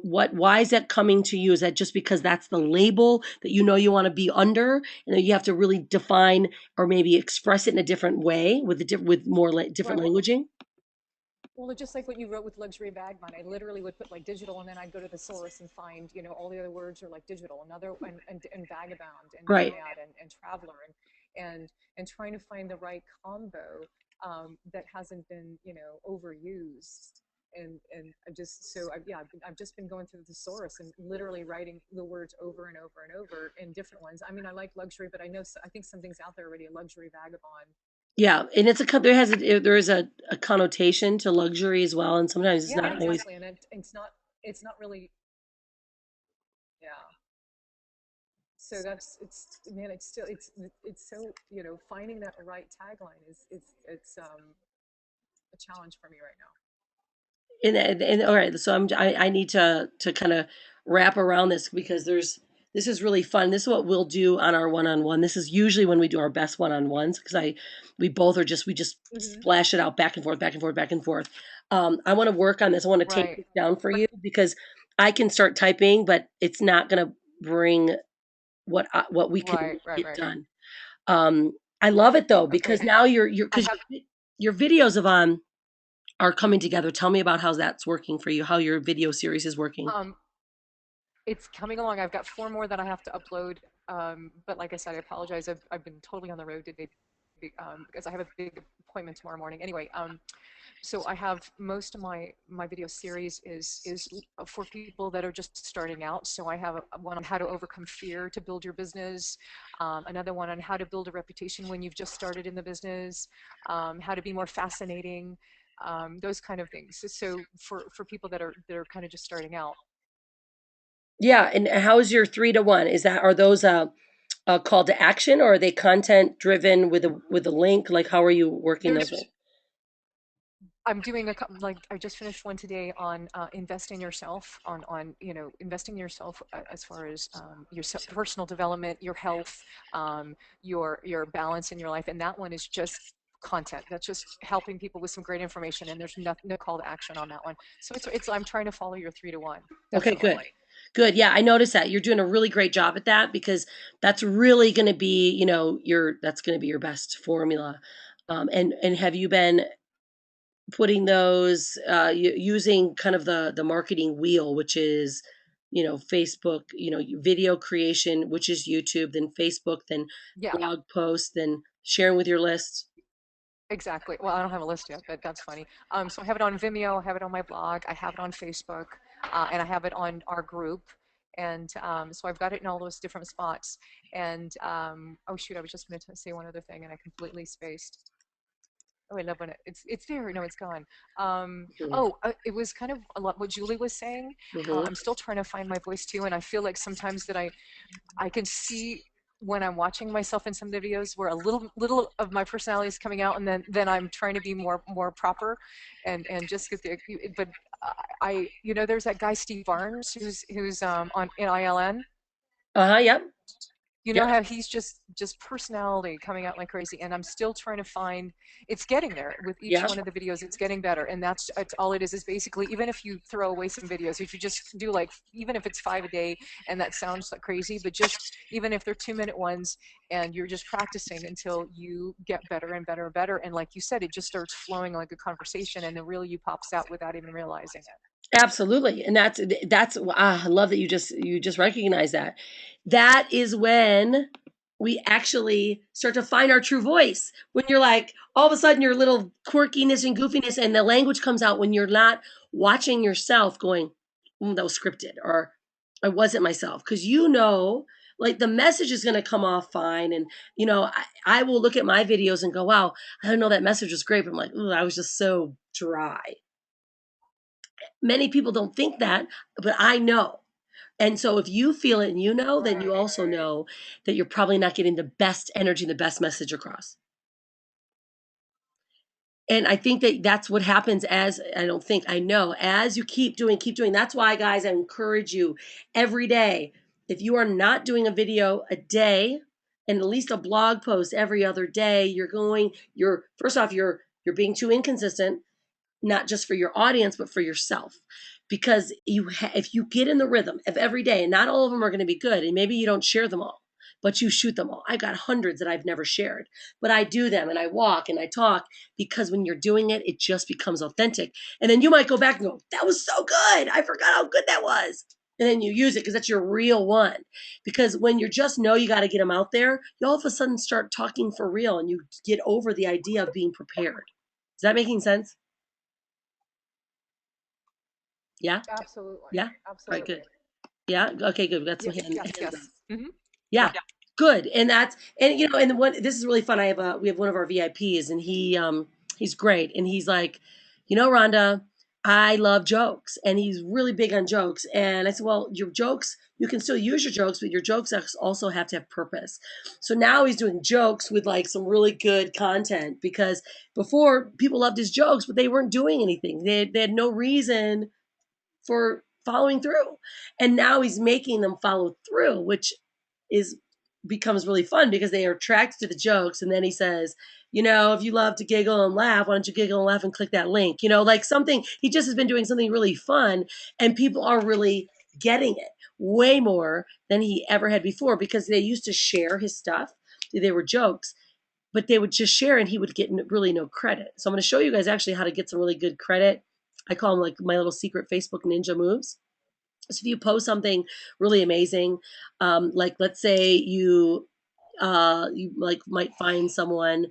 why is that coming to you? Is that just because that's the label that you want to be under, and then you have to really define or maybe express it in a different way with with more different right. languaging? Well, it's just like what you wrote with luxury vagabond. I literally would put like digital, and then I'd go to the source and find, all the other words are like digital, another and vagabond and Right. nomad and traveler and trying to find the right combo that hasn't been, overused. And I just so I, yeah, I've just been going through the thesaurus and literally writing the words over and over and over in different ones. I mean, I like luxury, but I think something's out there already, a luxury vagabond. Yeah, and there is a connotation to luxury as well, and sometimes it's Yeah, not always. exactly. And it's not really, yeah. So man, it's still, it's so, finding that right tagline it's a challenge for me right now. And all right, so I need to kind of wrap around this, because this is really fun. This is what we'll do on our one-on-one. This is usually when we do our best one-on-ones, because we just Hmm. splash it out back and forth, back and forth, back and forth. I want to work on this. I want to take Right, this down for you, because I can start typing, but it's not going to bring what we can right, right, get right. done. I love it though, because Okay. now you're I because have, your videos of are coming together. Tell me about how that's working for you, how your video series is working. It's coming along. I've got 4 more that I have to upload. But like I said, I apologize. I've been totally on the road today because I have a big appointment tomorrow morning. Anyway, so I have most of my video series is for people that are just starting out. So I have one on how to overcome fear to build your business, another one on how to build a reputation when you've just started in the business, how to be more fascinating, those kind of things. So for people that are kind of just starting out. Yeah, and how is your 3 to 1? Are those a call to action, or are they content driven with a link? Like, how are you working those? There's I'm doing like I just finished one today on invest in yourself, on investing in yourself as far as your personal development, your health, your balance in your life, and that one is just content. That's just helping people with some great information, and there's no call to action on that one. So it's I'm trying to follow your 3 to 1. Okay, Definitely. good. Good. Yeah, I noticed that. You're doing a really great job at that, because that's really going to be, that's going to be your best formula. And have you been putting those using kind of the marketing wheel, which is, Facebook, video creation, which is YouTube, then Facebook, then Yeah, blog posts, then sharing with your list. exactly. Well, I don't have a list yet, but that's funny. So I have it on Vimeo, I have it on my blog, I have it on Facebook, and I have it on our group. And so I've got it in all those different spots. And oh shoot, I was just going to say one other thing, and I completely spaced. Oh, I love when it's there. No, it's gone. It was kind of a lot what Julie was saying. Mhm. I'm still trying to find my voice too, and I feel like sometimes that I can see when I'm watching myself in some videos where a little of my personality is coming out, and then I'm trying to be more proper, and just get the. But there's that guy Steve Barnes who's on in ILN. Yep. You know Yep. how he's just personality coming out like crazy, and I'm still trying to find. It's getting there with each Yep. one of the videos. It's getting better, and that's all it is basically, even if you throw away some videos, if you just do like, even if it's 5 a day, and that sounds like crazy, but just even if they're 2-minute ones, and you're just practicing until you get better and better and better, and like you said, it just starts flowing like a conversation, and the real you pops out without even realizing it. Absolutely. And I love that you just recognize that. That is when we actually start to find our true voice. When you're like, all of a sudden your little quirkiness and goofiness and the language comes out when you're not watching yourself going, that was scripted, or I wasn't myself. Because like the message is going to come off fine. And, I will look at my videos and go, wow, I don't know, that message was great. But I'm like, ooh, I was just so dry. Many people don't think that, but I know. And so if you feel it and then you also know that you're probably not getting the best energy and the best message across. And I think that that's what happens I know, as you keep doing. That's why, guys, I encourage you every day. If you are not doing a video a day and at least a blog post every other day, first off, you're being too inconsistent, not just for your audience, but for yourself. Because if you get in the rhythm of every day, and not all of them are going to be good, and maybe you don't share them all, but you shoot them all. I got hundreds that I've never shared, but I do them, and I walk and I talk, because when you're doing it, it just becomes authentic. And then you might go back and go, that was so good. I forgot how good that was. And then you use it because that's your real one. Because when you just know you got to get them out there, you all of a sudden start talking for real, and you get over the idea of being prepared. Is that making sense? Yeah. Absolutely. Yeah. Absolutely. Right. Good. Yeah. Okay. Good. That's Yes. hands Yes. up. Mm-hmm. Yeah. Yeah. Good. And this is really fun. We have one of our VIPs, and he's great, and he's like, Rhonda, I love jokes, and he's really big on jokes. And I said, well, your jokes, you can still use your jokes, but your jokes also have to have purpose. So now he's doing jokes with like some really good content, because before people loved his jokes, but they weren't doing anything. They had no reason for following through. And now he's making them follow through, which is becomes really fun, because they are attracted to the jokes. And then he says, if you love to giggle and laugh, why don't you giggle and laugh and click that link? Like something, he just has been doing something really fun, and people are really getting it way more than he ever had before, because they used to share his stuff. They were jokes. but they would just share and he would get really no credit. So I'm going to show you guys actually how to get some really good credit. I call them like my little secret Facebook ninja moves. So if you post something really amazing, like let's say you like might find someone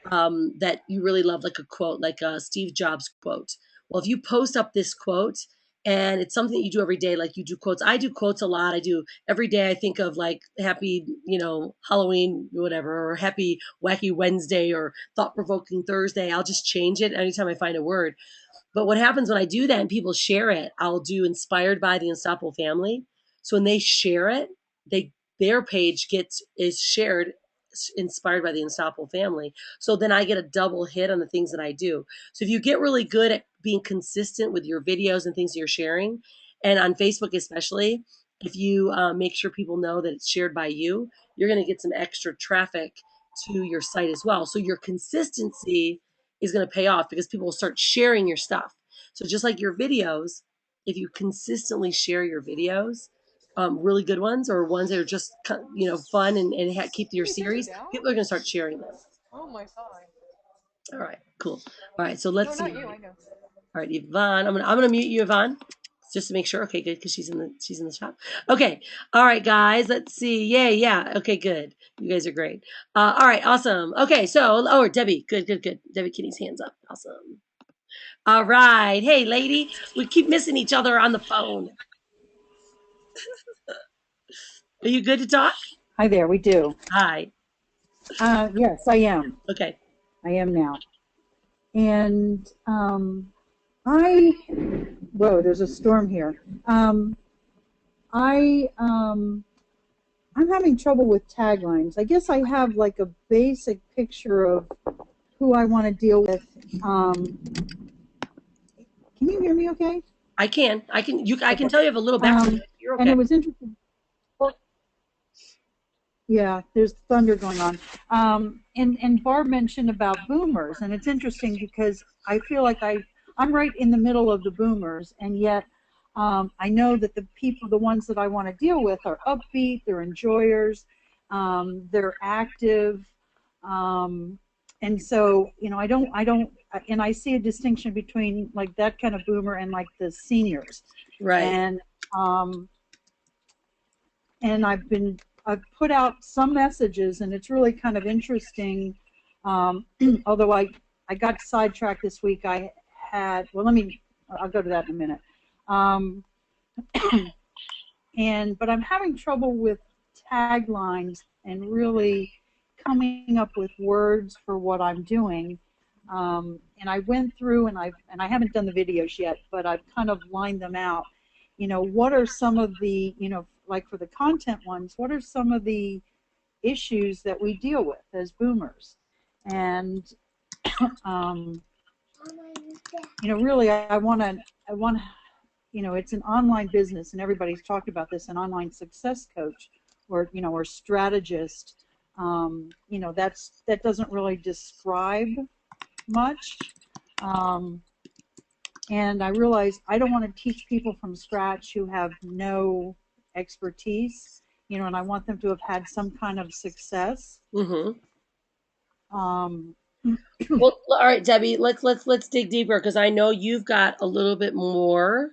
that you really love, like a quote, like a Steve Jobs quote. Well, if you post up this quote and it's something that you do every day, like you do quotes. I do quotes a lot. I do every day. I think of like happy, Halloween, whatever, or happy wacky Wednesday or thought provoking Thursday. I'll just change it anytime I find a word. But what happens when I do that and people share it, I'll do inspired by the Unstoppable Family. So when they share it, their page is shared inspired by the Unstoppable Family. So then I get a double hit on the things that I do. So if you get really good at being consistent with your videos and things you're sharing, and on Facebook especially, if you make sure people know that it's shared by you, you're going to get some extra traffic to your site as well. So your consistency is going to pay off because people will start sharing your stuff. So just like your videos, if you consistently share your videos, really good ones or ones that are just fun and keep your series, people are going to start sharing them. Oh my God. All right, cool. All right, so let's No, see. not you. I know. All right, Yvonne, I'm gonna mute you, Yvonne, just to make sure. Okay, good, because she's in the shop. Okay, all right, guys, let's see. Yay, yeah. Okay, good. You guys are great. All right, awesome. Okay, so Debbie, good. Debbie Kitty's hands up. Awesome. All right, hey, lady, we keep missing each other on the phone. Are you good to talk? Hi there, we do. Hi. Yes, I am. Okay. I am now. And whoa, there's a storm here. I'm having trouble with taglines. I guess I have like a basic picture of who I want to deal with. Can you hear me okay? I can tell you have a little background. You're okay. And it was interesting. Yeah, there's thunder going on. And Barb mentioned about boomers, and it's interesting because I feel like I'm right in the middle of the boomers, and yet I know that the ones that I want to deal with are upbeat, they're enjoyers, they're active, and so I don't, and I see a distinction between like that kind of boomer and like the seniors, Right. And I've put out some messages, and it's really kind of interesting. Although I got sidetracked this week, I'll go to that in a minute. But I'm having trouble with taglines and really coming up with words for what I'm doing. And I went through and I haven't done the videos yet, but I've kind of lined them out. What are some of the, like for the content ones, what are some of the issues that we deal with as boomers? And, really I want to, it's an online business, and everybody's talked about this, an online success coach or strategist. That doesn't really describe much. And I realized I don't want to teach people from scratch who have no expertise, and I want them to have had some kind of success. Mm-hmm. Well, all right, Debbie, let's dig deeper, because I know you've got a little bit more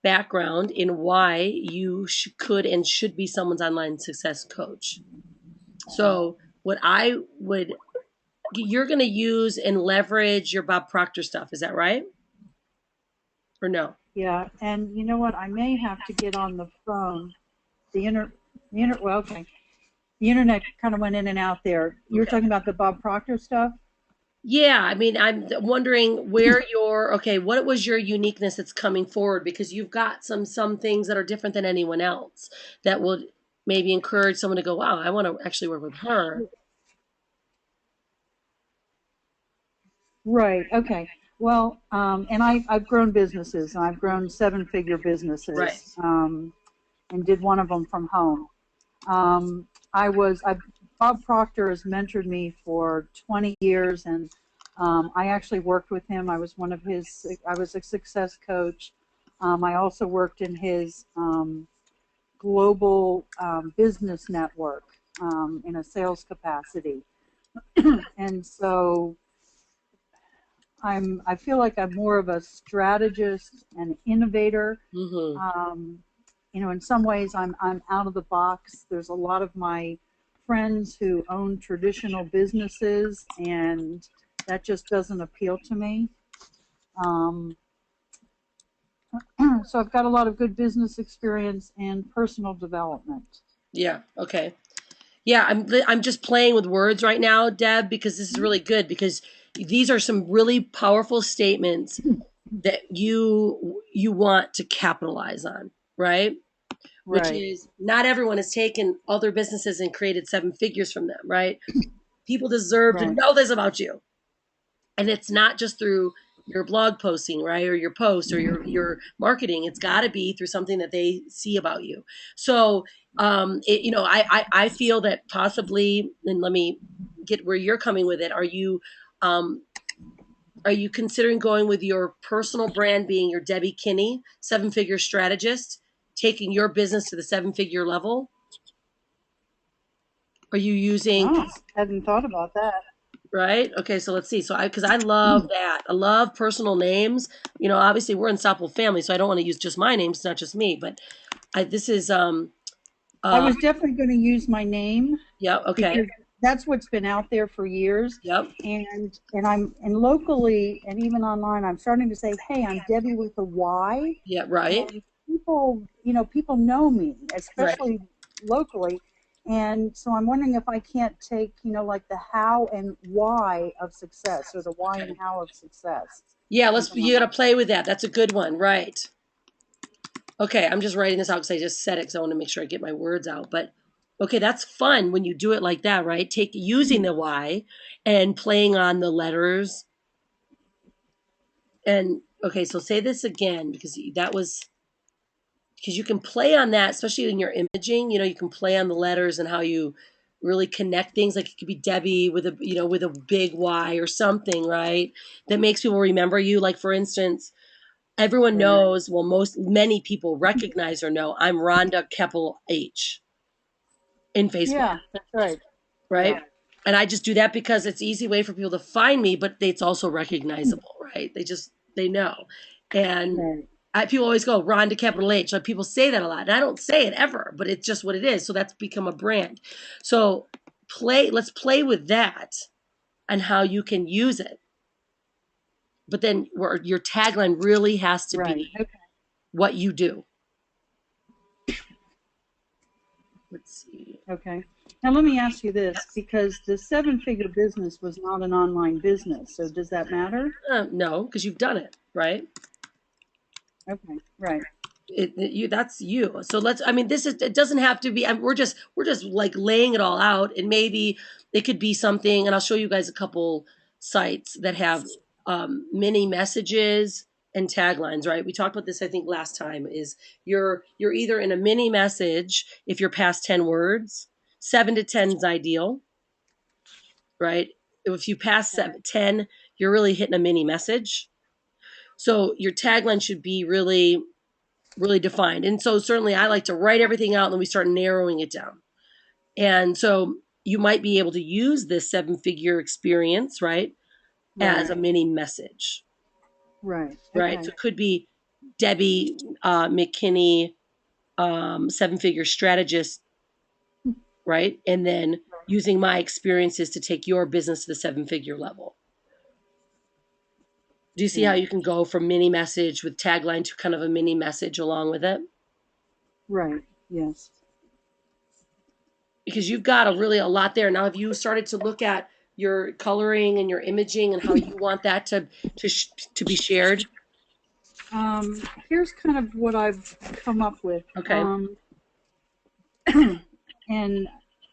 background in why you could and should be someone's online success coach. So what you're going to use and leverage your Bob Proctor stuff, is that right? Or no? Yeah, and you know what? I may have to get on the phone. The internet kind of went in and out there. You're talking about the Bob Proctor stuff? Yeah, I mean, I'm wondering where what was your uniqueness that's coming forward, because you've got some things that are different than anyone else that would maybe encourage someone to go, wow, I want to actually work with her. Right, okay. Well, and I've grown businesses, and I've grown 7-figure businesses, right. And did one of them from home. Bob Proctor has mentored me for 20 years, and I actually worked with him. I was a success coach. I also worked in his global business network in a sales capacity. And so I feel like I'm more of a strategist and innovator. Mm-hmm. In some ways I'm out of the box. There's a lot of my friends who own traditional businesses, and that just doesn't appeal to me. Um, so I've got a lot of good business experience and personal development. Yeah. Okay. Yeah, I'm just playing with words right now, Deb, because this is really good because these are some really powerful statements that you want to capitalize on, right? Which Right. is not everyone has taken other businesses and created seven figures from them, right? People deserve to Right. know this about you. And it's not just through your blog posting, right, or your posts or your marketing. It's got to be through something that they see about you. So I feel that possibly, and let me get where you're coming with it. Um, are you considering going with your personal brand being your Debbie Kinney, seven figure strategist, taking your business to the seven figure level? Are you using, Oh, hadn't thought about that. right? Okay, so let's see. So because I love that. I love personal names. Obviously we're Unstoppable Family, so I don't want to use just my name. It's not just me, but this is I was definitely going to use my name yeah, okay. because that's what's been out there for years. Yep. And locally and even online, I'm starting to say, "Hey, I'm Debbie with a Y." Yeah, right. And people know me, Right. especially locally. And so I'm wondering if I can't take, like the how and why of success, or the why and how of success. Yeah, Something you like got to play with that. That's a good one, right? Okay, I'm just writing this out because I just said it because I want to make sure I get my words out. But okay, that's fun when you do it like that, right? Using the Y and playing on the letters. And okay, so say this again because you can play on that, especially in your imaging. You can play on the letters and how you really connect things. Like it could be Debbie with a big Y or something, right? That makes people remember you. Like for instance, everyone Right. knows, well, many people recognize or know I'm Rhonda Keppel H in Facebook, Yeah, that's right. right? Yeah. And I just do that because it's an easy way for people to find me, but it's also recognizable, right? They know. And Right. people always go Rhonda Capital H. So people say that a lot, and I don't say it ever, but it's just what it is. So that's become a brand. So let's play with that and how you can use it. But then your tagline really has to Right. be Okay. what you do. Let's see. Okay. Now let me ask you this, because the seven-figure business was not an online business. So does that matter? No, because you've done it, right? Okay. Right. That's you. So it doesn't have to be. We're just like laying it all out, and maybe it could be something. And I'll show you guys a couple sites that have mini messages and taglines. Right? We talked about this, I think, last time. Is you're either in a mini message if you're past 10 words. 7 to 10 is ideal, right? If you pass 10, you're really hitting a mini message. So your tagline should be really really defined. And so certainly I like to write everything out and then we start narrowing it down. And so you might be able to use this seven figure experience, right, as a mini message, Right. right? Okay. So it could be Debbie McKinney, seven figure strategist, right? And then using my experiences to take your business to the seven figure level. Do you see how Yeah. you can go from mini message with tagline to kind of a mini message along with it? Right. Yes. Because you've got a lot there. Now, have you started to look at your coloring and your imaging and how you want that to be shared? Here's kind of what I've come up with. Okay. And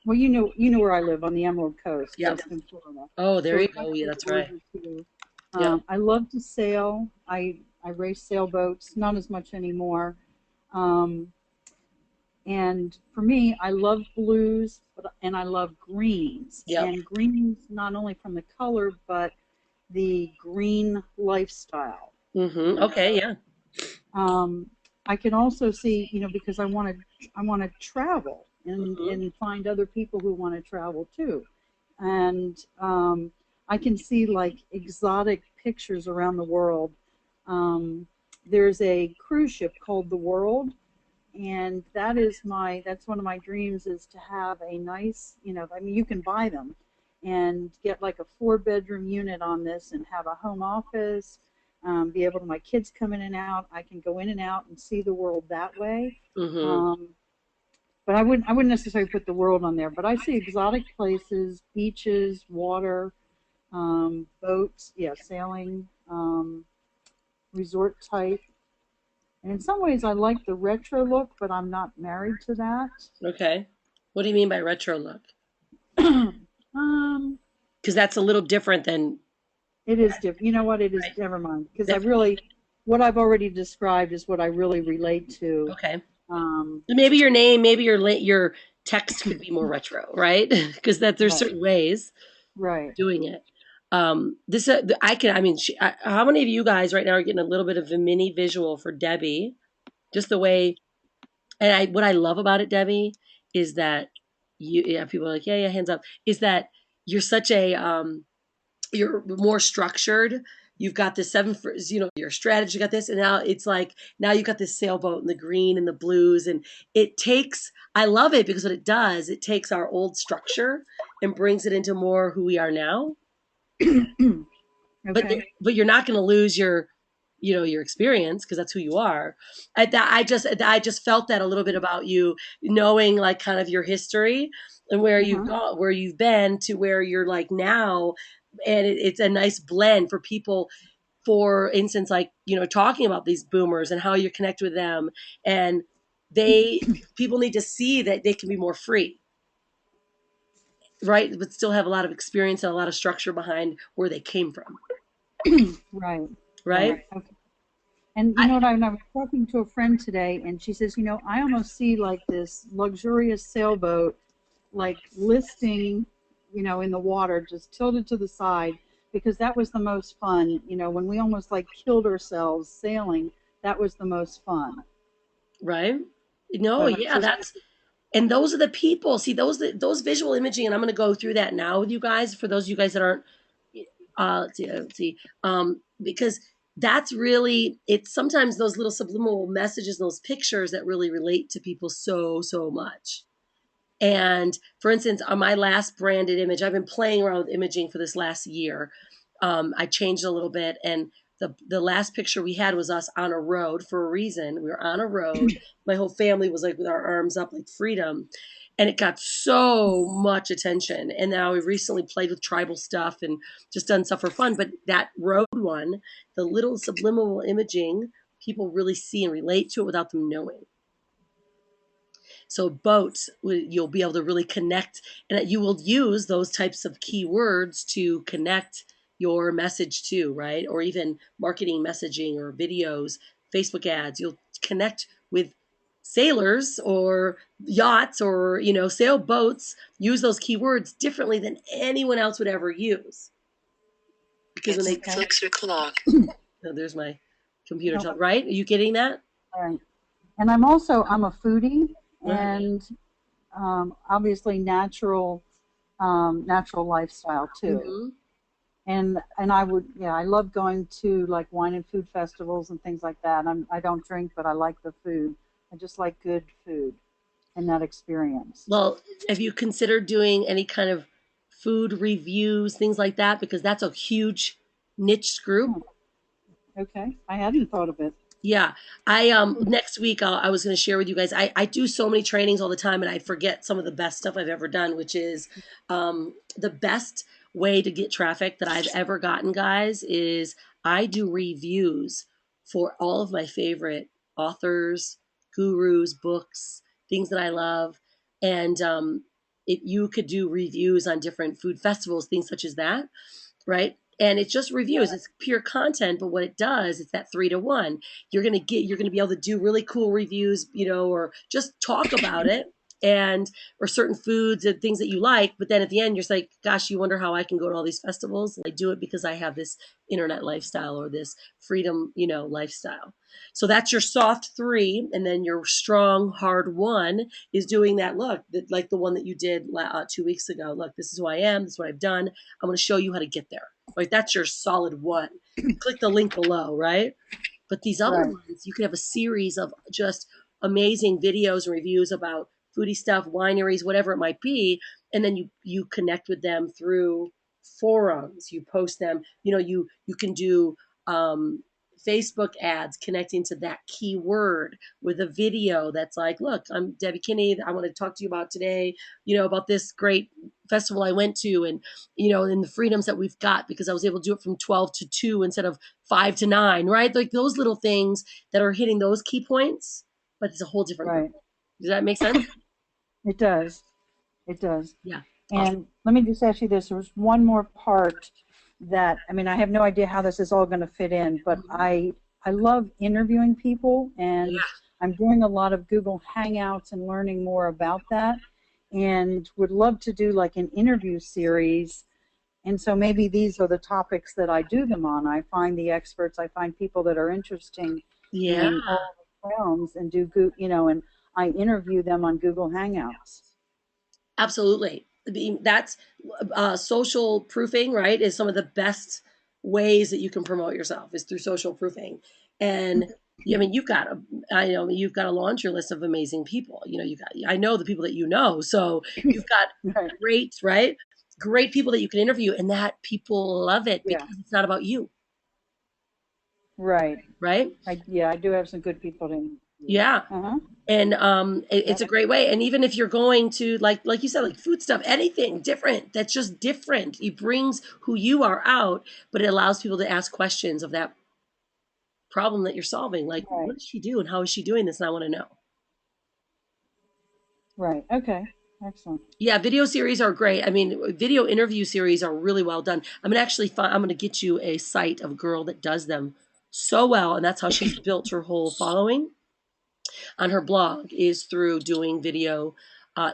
well, you know where I live on the Emerald Coast, Yep. Destin, Florida. Oh, there So you it's go. Yeah, that's right. gorgeous here. Yep. I love to sail. I race sailboats, not as much anymore. And for me, I love blues, and I love greens. Yep. And greens, not only from the color, but the green lifestyle. Mm-hmm. Okay. Yeah. I can also see, because I want to travel and find other people who want to travel too. and I can see like exotic pictures around the world. There's a cruise ship called the World, and that's one of my dreams, is to have a nice, I mean, you can buy them and get like a 4-bedroom unit on this and have a home office, be able to, my kids come in and out, I can go in and out and see the world that way. Mm-hmm. But I wouldn't necessarily put the world on there, but I see exotic places, beaches, water, boats, yeah, sailing, resort type. And in some ways, I like the retro look, but I'm not married to that. Okay. What do you mean by retro look? um, Because that's a little different than. it is different. You know what? It is. Right. Never mind. Because what I've already described is what I really relate to. Okay. Um, Maybe your name, maybe your text could be more retro, right? Because there's Right. certain ways right. of doing it. How many of you guys right now are getting a little bit of a mini visual for Debbie? Just the way, and what I love about it, Debbie, is that people are like, yeah, hands up, is that you're such a, you're more structured. You've got this your strategy, you got this, and now it's like, now you've got this sailboat and the green and the blues, and I love it because what it does, it takes our old structure and brings it into more who we are now. Okay. But you're not going to lose your experience, because that's who you are. I just felt that a little bit about you, knowing like kind of your history and where you've gone, where you've been to where you're like now, and it's a nice blend for people. For instance, like talking about these boomers and how you connect with them, and people need to see that they can be more free, right? But still have a lot of experience and a lot of structure behind where they came from. Right. Right. Okay. And you know what? I was talking to a friend today, and she says, I almost see like this luxurious sailboat, like listing, in the water, just tilted to the side, because that was the most fun. When we almost like killed ourselves sailing, that was the most fun. Right. No, But yeah, and those are the people. See, those visual imaging, and I'm going to go through that now with you guys. For those of you guys that aren't, let's see, because that's really, it's sometimes those little subliminal messages, those pictures that really relate to people so much. And for instance, on my last branded image, I've been playing around with imaging for this last year. I changed a little bit, and the last picture we had was us on a road for a reason. We were on a road. My whole family was like with our arms up like freedom. And it got so much attention. And now we've recently played with tribal stuff and just done stuff for fun. But that road one, the little subliminal imaging, people really see and relate to it without them knowing. So boats, you'll be able to really connect, and you will use those types of keywords to connect your message to, right? Or even marketing messaging or videos, Facebook ads. You'll connect with sailors or yachts or, sailboats. Use those keywords differently than anyone else would ever use. Because when they 6 o'clock. Oh, there's my computer, right? Are you getting that? Right. And I'm a foodie, and obviously natural lifestyle too. Mm-hmm. And I love going to like wine and food festivals and things like that. I don't drink, but I like the food. I just like good food and that experience. Well, have you considered doing any kind of food reviews, things like that? Because that's a huge niche group. Okay, I hadn't thought of it. Yeah, next week I was going to share with you guys. I do so many trainings all the time, and I forget some of the best stuff I've ever done, which is the best way to get traffic that I've ever gotten, guys, is I do reviews for all of my favorite authors, gurus, books, things that I love, and if you could do reviews on different food festivals, things such as that, right? And it's just reviews. It's pure content, but what it does, it's that 3-to-1. You're gonna be able to do really cool reviews, or just talk about it and or certain foods and things that you like, but then at the end you're just like, gosh, you wonder how I can go to all these festivals. And I do it because I have this internet lifestyle or this freedom, lifestyle. So that's your soft 3, and then your strong hard 1 is doing that look, like the one that you did 2 weeks ago. Look, this is who I am, this is what I've done. I'm going to show you how to get there. Like, that's your solid 1. Click the link below, right? But these other Right. ones, you could have a series of just amazing videos and reviews about foodie stuff, wineries, whatever it might be, and then you connect with them through forums. You post them. You can do Facebook ads connecting to that keyword with a video that's like, look, I'm Debbie Kinney. I want to talk to you about today, about this great festival I went to, and and the freedoms that we've got because I was able to do it from 12 to 2 instead of 5 to 9, right? Like those little things that are hitting those key points, but it's a whole different Right. group. Does that make sense? It does. It does. Yeah. And let me just ask you this. There's one more part that, I mean, I have no idea how this is all going to fit in, but I love interviewing people, and Yeah. I'm doing a lot of Google Hangouts and learning more about that, and would love to do like an interview series. And so maybe these are the topics that I do them on. I find the experts, I find people that are interesting Yeah. in all the realms, and and I interview them on Google Hangouts. Absolutely. That's social proofing, right? Is some of the best ways that you can promote yourself is through social proofing. And I mean, I know you've got a laundry list of amazing people. I know the people that you know. So you've got Right. great, right? Great people that you can interview, and that people love it Yeah. because it's not about you, Right. right? I do have some good people to interview. Yeah. Uh-huh. And it's a great way. And even if you're going to like you said, like food stuff, anything different, that's just different. It brings who you are out, but it allows people to ask questions of that problem that you're solving. Like, Right. what does she do and how is she doing this? And I want to know. Right. Okay. Excellent. Yeah, video series are great. I mean, video interview series are really well done. I'm going to get you a site of a girl that does them so well, and that's how she's built her whole following on her blog is through doing video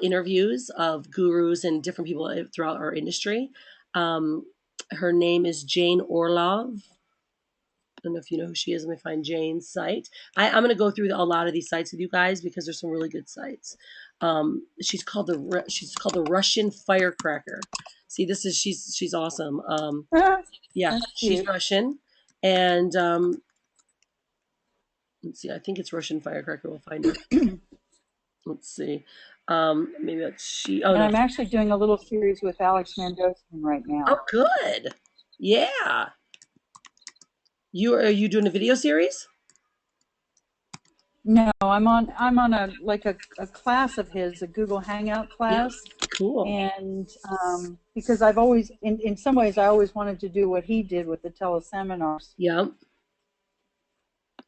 interviews of gurus and different people throughout our industry. Her name is Jane Orlov. I don't know if you know who she is. Let me find Jane's site. I'm going to go through a lot of these sites with you guys because there's some really good sites. She's called the Russian Firecracker. See, she's awesome. Yeah, That's she's cute. Russian, and let's see. I think it's Russian Firecracker. We'll find her. Let's see. Maybe that's she. Oh, And no. I'm actually doing a little series with Alex Mendosian right now. Oh, good. Yeah. Are you doing a video series? No, I'm on a class of his, a Google Hangout class. Cool. And because I've always, in some ways, I always wanted to do what he did with the teleseminars. Yeah.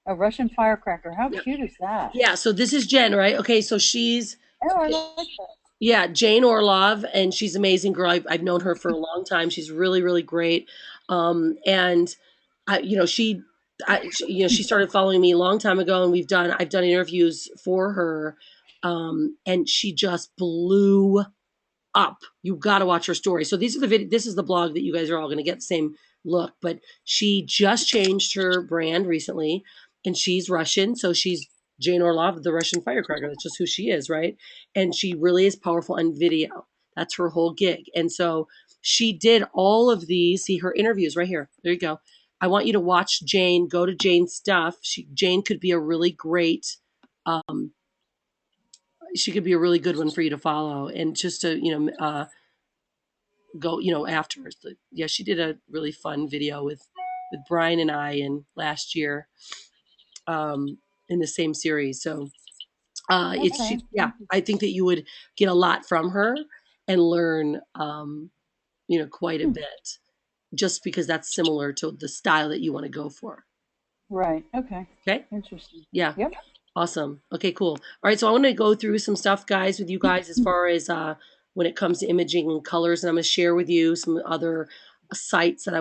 A Russian Firecracker. How Yeah. cute is that? Yeah. So this is Jen, right? Okay. So she's. Oh, I like that. Yeah, Jane Orlov, and she's an amazing girl. I've known her for a long time. She's really, really great. And she started following me a long time ago, and I've done interviews for her, and she just blew up. You got to watch her story. So this is the blog that you guys are all going to get the same look, but she just changed her brand recently, and she's Russian, so she's Jane Orlov, the Russian Firecracker. That's just who she is, right? And she really is powerful on video. That's her whole gig. And so she did all of these. See her interviews right here. There you go. I want you to watch Jane. Go to Jane's stuff. Jane could be a really great. She could be a really good one for you to follow, and just to go afterwards. Yeah, she did a really fun video with Brian and I in last year in the same series. So Okay. I think that you would get a lot from her and learn quite a bit, just because that's similar to the style that you want to go for. Right. Okay. Okay. Interesting. Yeah. Yep. Awesome. Okay, cool. All right, so I want to go through some stuff, guys, with you guys as far as when it comes to imaging and colors, and I'm going to share with you some other sites that I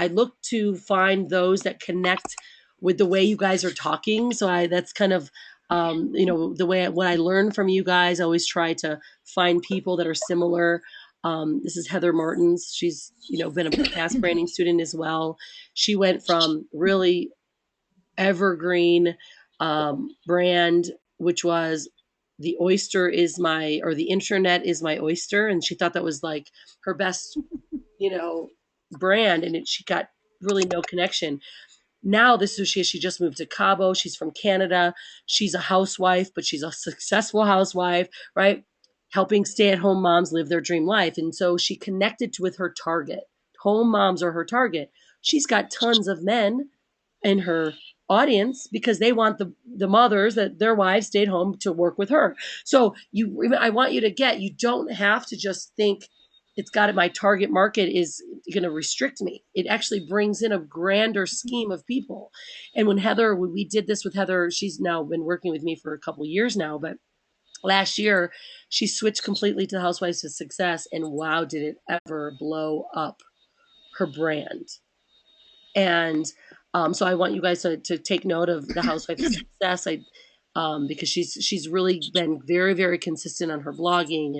look to find those that connect with the way you guys are talking. So that's kind of You know, what I learned from you guys, I always try to find people that are similar. This is Heather Martins. She's, you know, been a past branding student as well. She went from really evergreen brand, which was the oyster is my, or the internet is my oyster. And she thought that was like her best, you know, brand. And she got really no connection. Now this is she just moved to Cabo. She's from Canada. She's a housewife, but she's a successful housewife, right? Helping stay-at-home moms live their dream life. And so she connected with her target. Home moms are her target. She's got tons of men in her audience because they want the mothers that their wives stayed home to work with her. So I want you to get, you don't have to just think it's got it. My target market is going to restrict me. It actually brings in a grander scheme of people. And when we did this with Heather, she's now been working with me for a couple of years now, but last year she switched completely to Housewives of Success, and wow, did it ever blow up her brand. And so I want you guys to take note of the Housewife of Success. Because she's really been very, very consistent on her blogging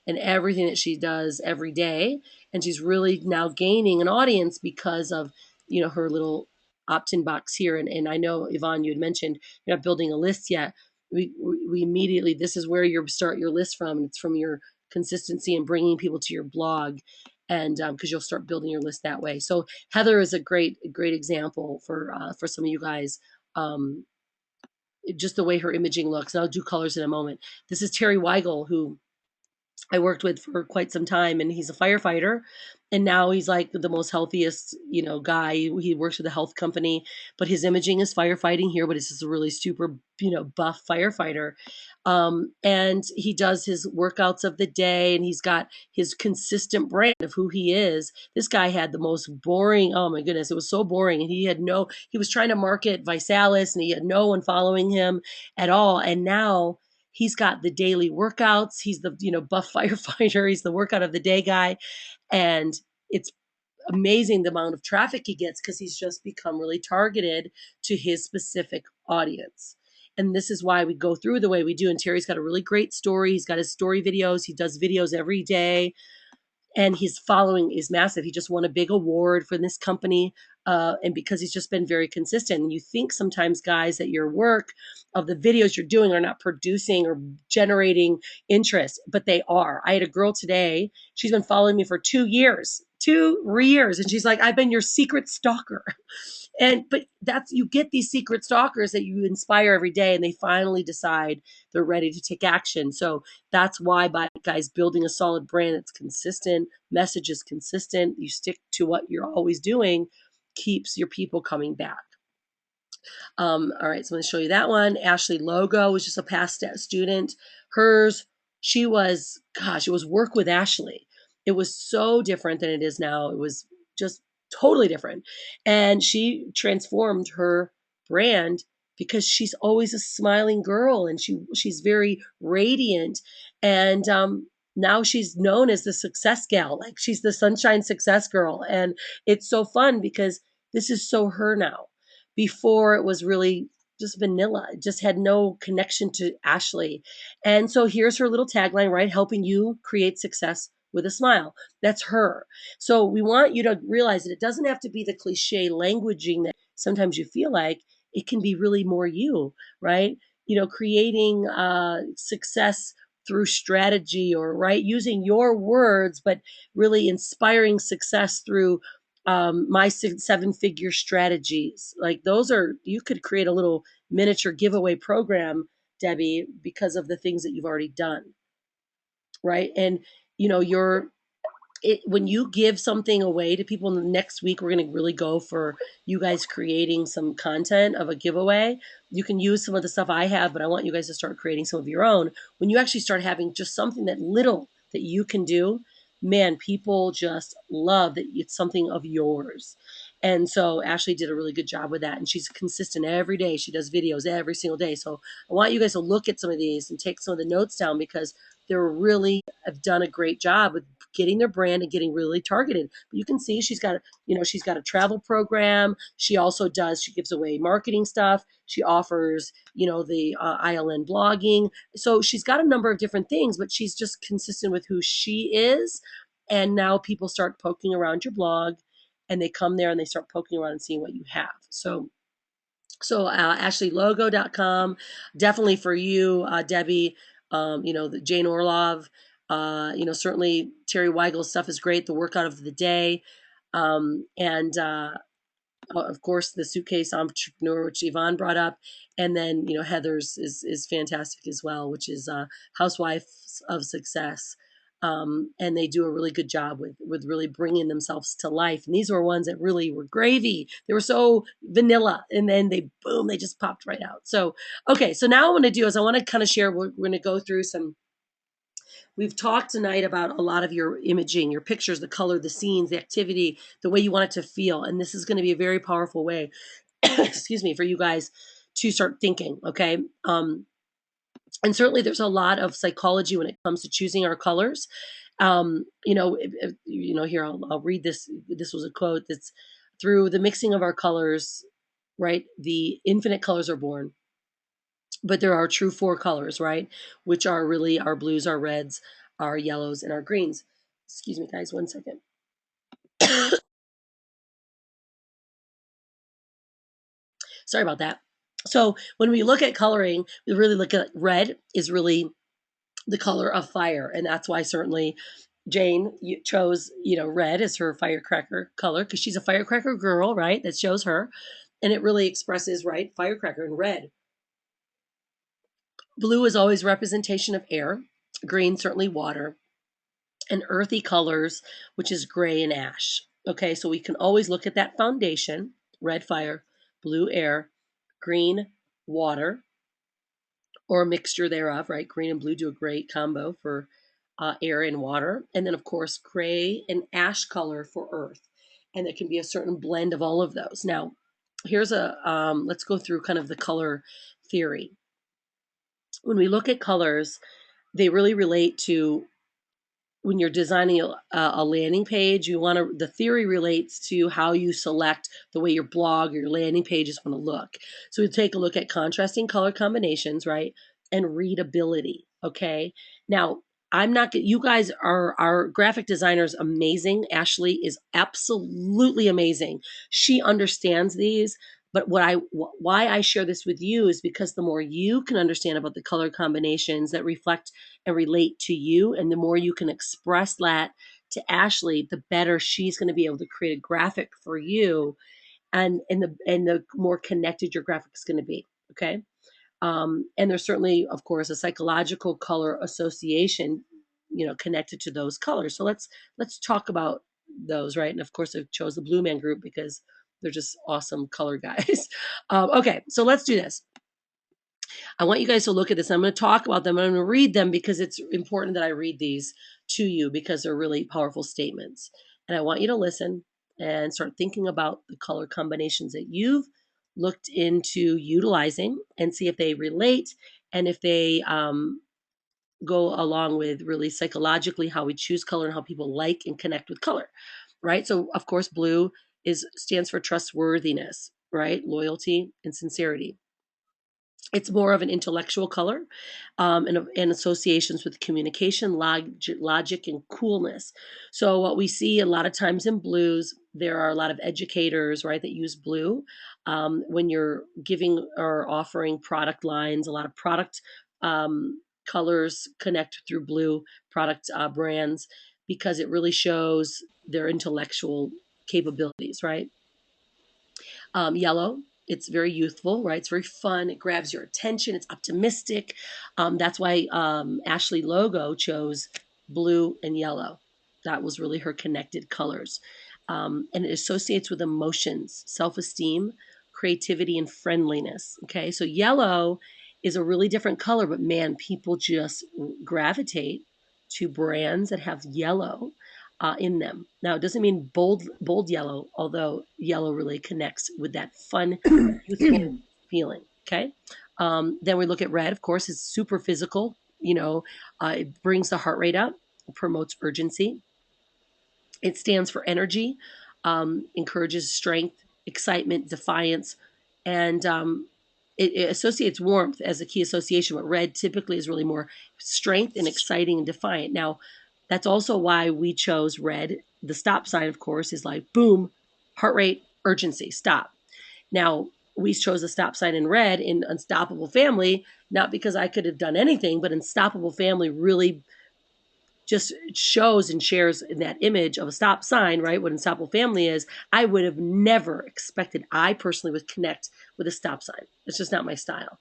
and everything that she does every day. And she's really now gaining an audience because of, you know, her little opt-in box here. And I know, Yvonne, you had mentioned you're not building a list yet. We immediately, this is where you start your list from. And it's from your consistency and bringing people to your blog. And because you'll start building your list that way. So Heather is a great example for some of you guys. Just the way her imaging looks. And I'll do colors in a moment. This is Terry Weigel, who I worked with for quite some time, and he's a firefighter. And now he's like the most healthiest, you know, guy. He works with a health company, but his imaging is firefighting here, but it's just a really super, you know, buff firefighter. And he does his workouts of the day, and he's got his consistent brand of who he is. This guy had the most boring, oh my goodness, it was so boring. And he was trying to market Visalis, and he had no one following him at all. And now he's got the daily workouts. He's the, you know, buff firefighter. He's the workout of the day guy. And it's amazing the amount of traffic he gets because he's just become really targeted to his specific audience. And this is why we go through the way we do. And Terry's got a really great story. He's got his story videos. He does videos every day. And his following is massive. He just won a big award for this company. And because he's just been very consistent. And you think sometimes, guys, that your work of the videos you're doing are not producing or generating interest, but they are. I had a girl today, she's been following me for 2 years. And she's like, I've been your secret stalker. But you get these secret stalkers that you inspire every day, and they finally decide they're ready to take action. So that's why, by guys, building a solid brand that's consistent, message is consistent, you stick to what you're always doing, keeps your people coming back. All right, so I'm going to show you that one. Ashley Logo was just a past student. It was work with Ashley. It was so different than it is now. It was just totally different. And she transformed her brand because she's always a smiling girl, and she's very radiant. And now she's known as the success gal, like she's the sunshine success girl. And it's so fun because this is so her now. Before, it was really just vanilla. It just had no connection to Ashley. And so here's her little tagline, right? Helping you create success with a smile. That's her. So we want you to realize that it doesn't have to be the cliche languaging that sometimes you feel like. It can be really more you, right? You know, creating success through strategy, or right, using your words, but really inspiring success through my 7-figure strategies. Like you could create a little miniature giveaway program, Debbie, because of the things that you've already done. Right. And, you know, when you give something away to people, next week, we're going to really go for you guys creating some content of a giveaway. You can use some of the stuff I have, but I want you guys to start creating some of your own. When you actually start having just something that you can do, man, people just love that it's something of yours. And so Ashley did a really good job with that. And she's consistent every day. She does videos every single day. So I want you guys to look at some of these and take some of the notes down, because they really have done a great job with getting their brand and getting really targeted. But you can see she's got a travel program. She also she gives away marketing stuff. She offers, the ILN blogging. So she's got a number of different things, but she's just consistent with who she is. And now people start poking around your blog, and they come there and they start poking around and seeing what you have. So AshleyLogo.com, definitely for you, Debbie. The Jane Orlov. Certainly Terry Weigel's stuff is great. The workout of the day, and of course the suitcase entrepreneur, which Yvonne brought up, and then Heather's is fantastic as well, which is Housewives of Success. And they do a really good job with really bringing themselves to life. And these were ones that really were gravy. They were so vanilla, and then they just popped right out. So, okay. So now what I'm going to do is I want to kind of share, we're going to go through we've talked tonight about a lot of your imaging, your pictures, the color, the scenes, the activity, the way you want it to feel. And this is going to be a very powerful way, excuse me, for you guys to start thinking. Okay. And certainly there's a lot of psychology when it comes to choosing our colors. Here, I'll read this. This was a quote that's, through the mixing of our colors, right? The infinite colors are born, but there are true 4 colors, right? Which are really our blues, our reds, our yellows, and our greens. Excuse me, guys, 1 second. Sorry about that. So when we look at coloring, we really look at red is really the color of fire. And that's why certainly Jane chose, red as her firecracker color, because she's a firecracker girl, right? That shows her. And it really expresses, right, firecracker in red. Blue is always representation of air. Green, certainly water. And earthy colors, which is gray and ash. Okay, so we can always look at that foundation: red fire, blue air, green water, or a mixture thereof, right? Green and blue do a great combo for air and water. And then, of course, gray and ash color for earth. And there can be a certain blend of all of those. Now, here's let's go through kind of the color theory. When we look at colors, they really relate to, when you're designing a landing page, the theory relates to how you select the way your blog or your landing pages want to look. So we take a look at contrasting color combinations, right? And readability. Okay. Now, you guys are, our graphic designer is amazing. Ashley is absolutely amazing. She understands these. But why I share this with you is because the more you can understand about the color combinations that reflect and relate to you, and the more you can express that to Ashley, the better she's going to be able to create a graphic for you, and the more connected your graphic is going to be. Okay. And there's certainly, of course, a psychological color association, connected to those colors. So let's talk about those, right? And of course, I chose the Blue Man Group because they're just awesome color guys. Okay, so let's do this. I want you guys to look at this. I'm going to talk about them. I'm going to read them because it's important that I read these to you, because they're really powerful statements. And I want you to listen and start thinking about the color combinations that you've looked into utilizing, and see if they relate, and if they go along with really psychologically how we choose color and how people like and connect with color, right? So of course, blue stands for trustworthiness, right? Loyalty and sincerity. It's more of an intellectual color, and associations with communication, logic, and coolness. So what we see a lot of times in blues, there are a lot of educators, right, that use blue when you're giving or offering product lines. A lot of product colors connect through blue product brands, because it really shows their intellectual capabilities, right? Yellow, it's very youthful, right? It's very fun. It grabs your attention. It's optimistic. That's why Ashley Logo chose blue and yellow. That was really her connected colors. And it associates with emotions, self-esteem, creativity, and friendliness. Okay, so yellow is a really different color, but man, people just gravitate to brands that have yellow in them. Now, it doesn't mean bold yellow, although yellow really connects with that fun, youthful feeling. Okay. Then we look at red. Of course, it's super physical. It brings the heart rate up, promotes urgency. It stands for energy, encourages strength, excitement, defiance, and it associates warmth as a key association, but red typically is really more strength and exciting and defiant. Now, that's also why we chose red. The stop sign, of course, is like boom, heart rate, urgency, stop. Now, we chose a stop sign in red in Unstoppable Family, not because I could have done anything, but Unstoppable Family really just shows and shares in that image of a stop sign, right? What Unstoppable Family is. I would have never expected, I personally would connect with a stop sign. It's just not my style.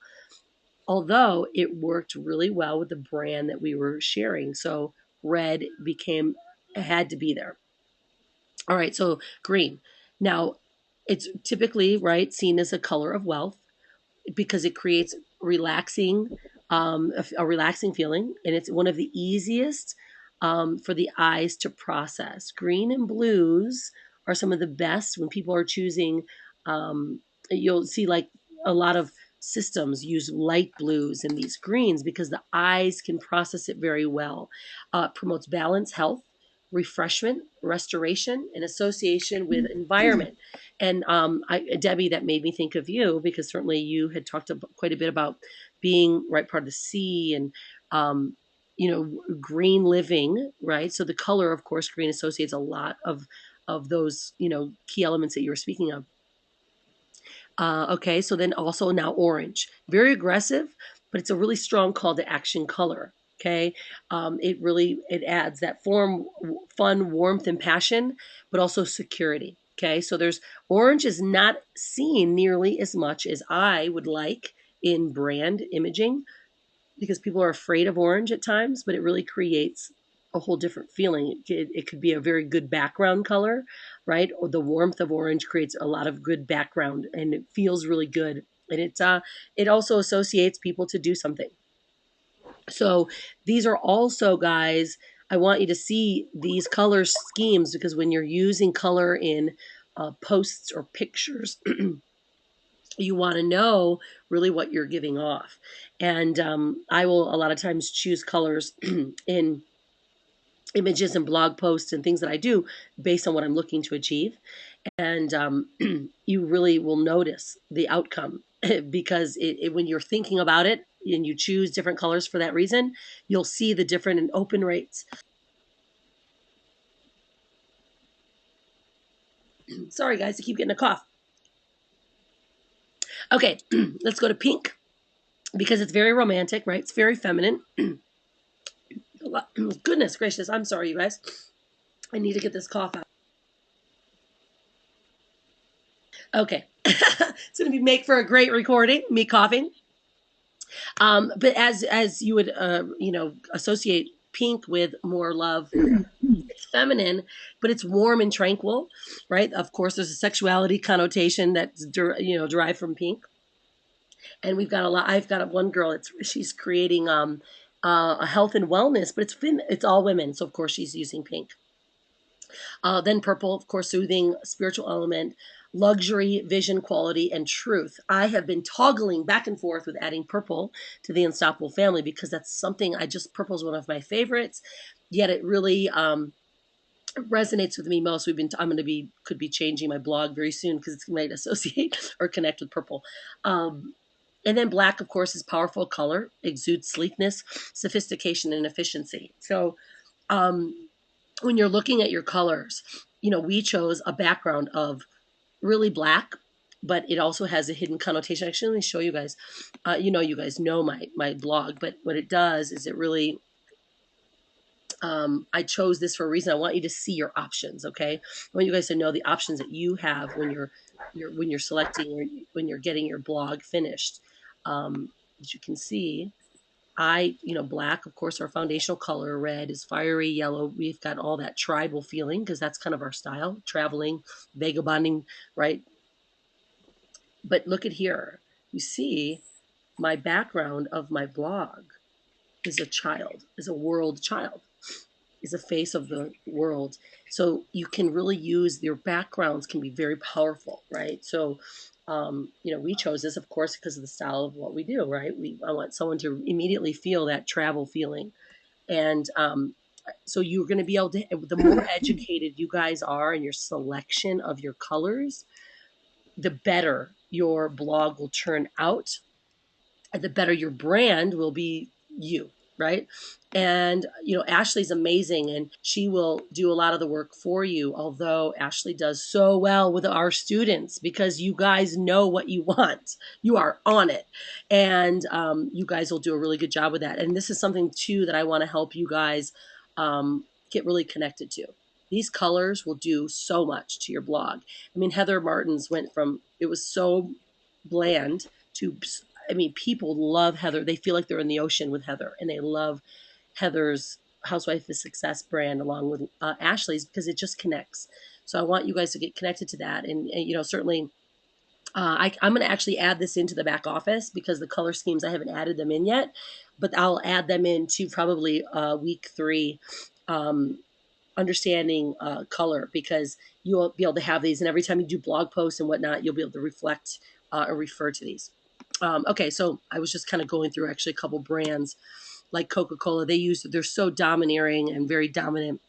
Although it worked really well with the brand that we were sharing. So red had to be there. All right, so green. Now, it's typically, right, seen as a color of wealth because it creates a relaxing feeling, and it's one of the easiest for the eyes to process. Green and blues are some of the best when people are choosing. You'll see like a lot of systems use light blues and these greens because the eyes can process it very well. Promotes balance, health, refreshment, restoration, and association with environment. And Debbie, that made me think of you because certainly you had talked quite a bit about being right part of the sea and green living, right? So the color, of course, green associates a lot of those key elements that you were speaking of. Okay, so then also now orange, very aggressive, but it's a really strong call to action color. Okay, it adds that fun, warmth, and passion, but also security. Okay, so there's orange is not seen nearly as much as I would like in brand imaging because people are afraid of orange at times, but it really creates a whole different feeling. It could be a very good background color, right? Or the warmth of orange creates a lot of good background and it feels really good. And it also associates people to do something. So these are also, guys, I want you to see these color schemes because when you're using color in posts or pictures, you want to know really what you're giving off. And I will a lot of times choose colors in images and blog posts and things that I do based on what I'm looking to achieve. And you really will notice the outcome because when you're thinking about it and you choose different colors for that reason, you'll see the different and open rates. Sorry, guys, I keep getting a cough. Okay, let's go to pink because it's very romantic, right? It's very feminine. Goodness gracious, I'm sorry, you guys. I need to get this cough out. Okay. It's going to be make for a great recording, me coughing. But as you would, associate pink with more love, it's feminine, but it's warm and tranquil, right? Of course, there's a sexuality connotation that's, derived from pink. And I've got one girl, she's creating a health and wellness, but it's all women. So of course she's using pink. Then purple, of course, soothing, spiritual element, luxury, vision, quality, and truth. I have been toggling back and forth with adding purple to the Unstoppable Family because that's something purple is one of my favorites, yet it really resonates with me most. Could be changing my blog very soon because it's going to associate or connect with purple. And then black, of course, is powerful color, exudes sleekness, sophistication, and efficiency. So, when you're looking at your colors, we chose a background of really black, but it also has a hidden connotation. Actually, let me show you guys. You guys know my blog, but what it does is it really, I chose this for a reason. I want you to see your options. Okay. I want you guys to know the options that you have when you're selecting or when you're getting your blog finished. As you can see, black, of course, our foundational color. Red is fiery. Yellow, we've got all that tribal feeling because that's kind of our style, traveling, vagabonding, right? But look at here. You see, my background of my blog is a world child, is a face of the world. So you can really use your backgrounds can be very powerful, right? So we chose this, of course, because of the style of what we do, right? I want someone to immediately feel that travel feeling. And So you're going to be able to, the more educated you guys are in your selection of your colors, the better your blog will turn out, and the better your brand will be you, right? And Ashley's amazing, and she will do a lot of the work for you, although Ashley does so well with our students because you guys know what you want. You are on it, and you guys will do a really good job with that. And this is something too that I want to help you guys get really connected to. These colors will do so much to your blog. I mean, Heather Martin's went from, it was so bland to, I mean, people love Heather. They feel like they're in the ocean with Heather, and they love Heather's Housewife of Success brand along with Ashley's because it just connects. So I want you guys to get connected to that. And certainly I'm going to actually add this into the back office because the color schemes, I haven't added them in yet, but I'll add them into probably week 3, understanding color, because you'll be able to have these. And every time you do blog posts and whatnot, you'll be able to reflect or refer to these. Okay, so I was just kind of going through actually a couple brands like Coca-Cola. They're so domineering and very dominant.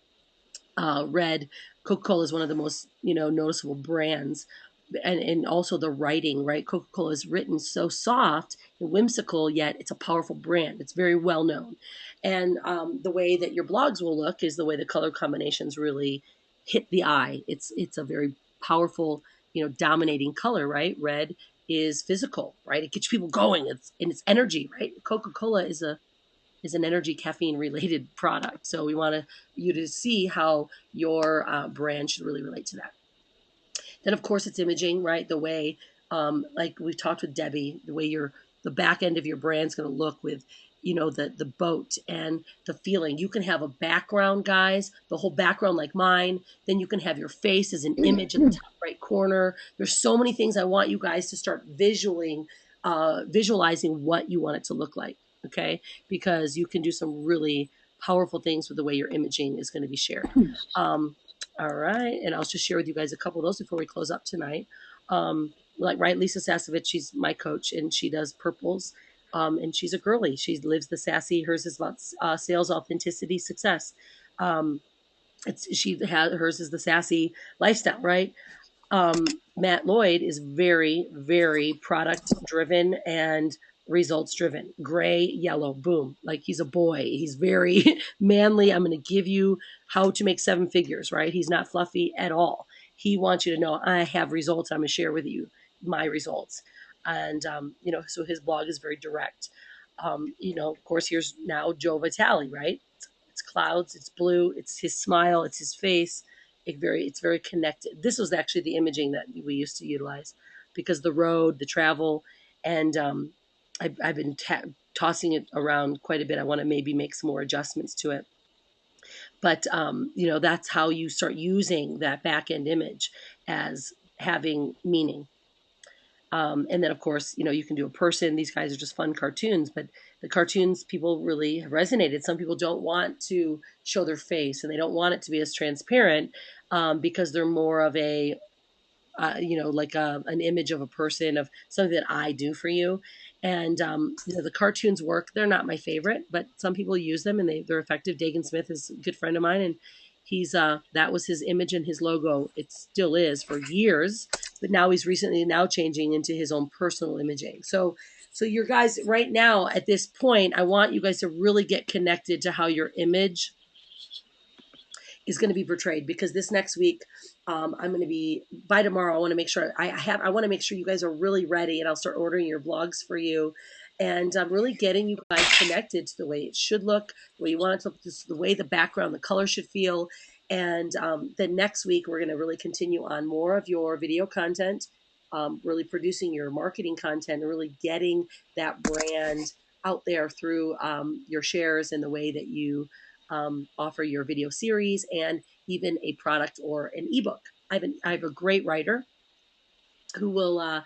Red, Coca-Cola is one of the most noticeable brands, and also the writing, right? Coca-Cola is written so soft and whimsical, yet it's a powerful brand. It's very well known, and the way that your blogs will look is the way the color combinations really hit the eye. It's a very powerful, dominating color, right? Red is physical, right? It gets people going. It's energy, right? Coca-Cola is an energy caffeine related product. So we want you to see how your brand should really relate to that. Then of course it's imaging, right? The way, like we've talked with Debbie, the way the back end of your brand's going to look with, the boat and the feeling. You can have a background, guys, the whole background like mine. Then you can have your face as an image in the top right corner. There's so many things I want you guys to start visualizing what you want it to look like. Okay, because you can do some really powerful things with the way your imaging is going to be shared. All right, and I'll just share with you guys a couple of those before we close up tonight. Lisa Sasovich, she's my coach, and she does purples, and she's a girly. She lives the sassy. Hers is about sales, authenticity, success. Hers is the sassy lifestyle, right? Matt Lloyd is very, very product driven and results driven. Gray, yellow, boom. Like he's a boy. He's very manly. I'm going to give you how to make 7 figures, right? He's not fluffy at all. He wants you to know I have results. I'm going to share with you my results. And, so his blog is very direct. Of course, here's now Joe Vitale, right? It's clouds, it's blue, it's his smile, it's his face. It's very connected. This was actually the imaging that we used to utilize because the road, the travel, and I've been tossing it around quite a bit. I want to maybe make some more adjustments to it. But, that's how you start using that back end image as having meaning. And then, of course, you can do a person. These guys are just fun cartoons, but the cartoons people really have resonated. Some people don't want to show their face and they don't want it to be as transparent because they're more of a, like an image of a person, of something that I do for you. And, the cartoons work. They're not my favorite, but some people use them and they're effective. Dagan Smith is a good friend of mine, and he's that was his image and his logo. It still is for years, but now he's recently changing into his own personal imaging. So your guys right now at this point, I want you guys to really get connected to how your image is going to be portrayed, because this next week, I'm going to be, by tomorrow, I want to make sure I want to make sure you guys are really ready, and I'll start ordering your blogs for you. And I'm really getting you guys connected to the way it should look, the way you want it to look, the way the background, the color should feel. And then next week, we're going to really continue on more of your video content, really producing your marketing content, and really getting that brand out there through your shares and the way that you offer your video series and even a product or an ebook. I have a great writer who will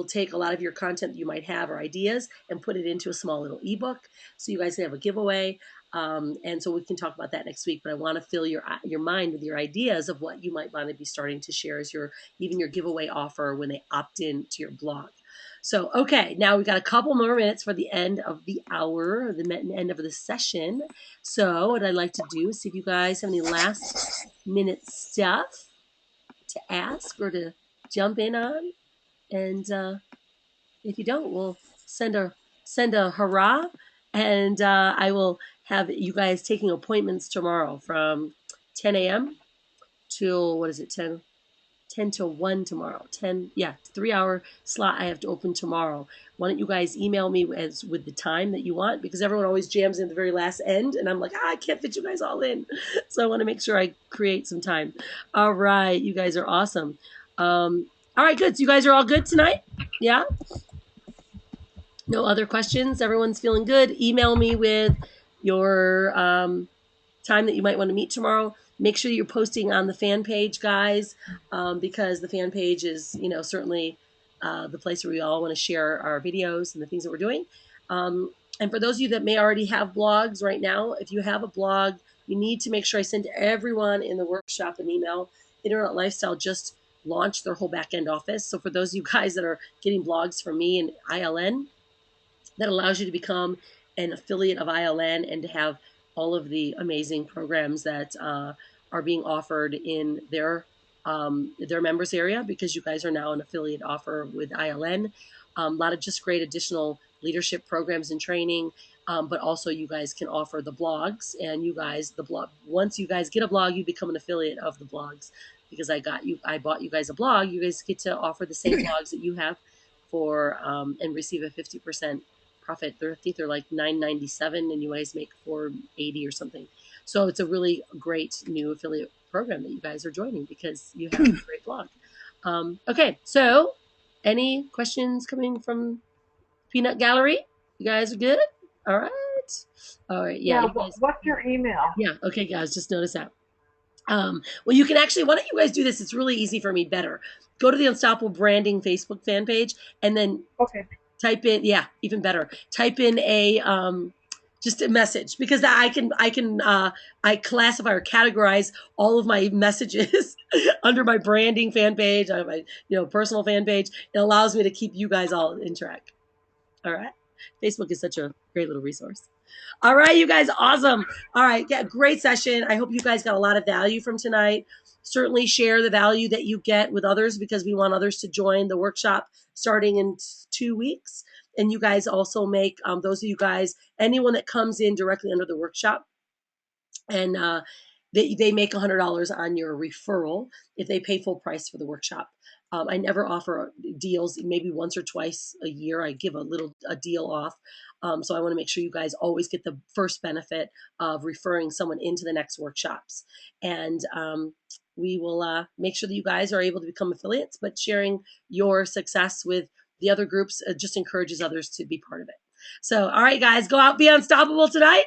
take a lot of your content that you might have or ideas and put it into a small little ebook. So you guys can have a giveaway. And so we can talk about that next week, but I want to fill your mind with your ideas of what you might want to be starting to share as your giveaway offer when they opt in to your blog. So, okay, now we got a couple more minutes for the end of the hour, the end of the session. So, what I'd like to do is see if you guys have any last minute stuff to ask or to jump in on. And if you don't, we'll send a hurrah, and I will have you guys taking appointments tomorrow from 10 a.m. till, what is it, 10 till 1 tomorrow. 3-hour slot I have to open tomorrow. Why don't you guys email me with the time that you want, because everyone always jams in the very last end, and I'm like, I can't fit you guys all in. So I want to make sure I create some time. All right, you guys are awesome. All right, good. So you guys are all good tonight? Yeah? No other questions? Everyone's feeling good? Email me with your time that you might want to meet tomorrow. Make sure you're posting on the fan page, guys, because the fan page is, certainly the place where we all want to share our videos and the things that we're doing. And for those of you that may already have blogs right now, if you have a blog, you need to make sure I send to everyone in the workshop an email. Internet Lifestyle just launched their whole back end office. So for those of you guys that are getting blogs from me and ILN, that allows you to become an affiliate of ILN and to have all of the amazing programs that are being offered in their members area, because you guys are now an affiliate offer with ILN. A lot of just great additional leadership programs and training, but also you guys can offer the blogs, and once you guys get a blog, you become an affiliate of the blogs, because I bought you guys a blog. You guys get to offer the same blogs that you have for and receive a 50% profit. I think they're like $9.97, and you guys make $4.80 or something. So it's a really great new affiliate program that you guys are joining, because you have a great blog. Okay, so any questions coming from Peanut Gallery? You guys are good? All right. Yeah. What's your email? Yeah. Okay, guys, just notice that. Well, you can actually, why don't you guys do this? It's really easy for me. Better go to the Unstoppable Branding Facebook fan page, and then type in, even better. Type in just a message, because I classify or categorize all of my messages under my branding fan page, on my personal fan page. It allows me to keep you guys all in track. All right. Facebook is such a great little resource. All right, you guys, awesome. All right, great session. I hope you guys got a lot of value from tonight. Certainly share the value that you get with others, because we want others to join the workshop starting in 2 weeks. And you guys also make, those of you guys, anyone that comes in directly under the workshop, and they make $100 on your referral if they pay full price for the workshop. I never offer deals. Maybe once or twice a year I give a deal off. So I want to make sure you guys always get the first benefit of referring someone into the next workshops. And we will make sure that you guys are able to become affiliates, but sharing your success with the other groups just encourages others to be part of it. So, all right, guys, go out, be unstoppable tonight,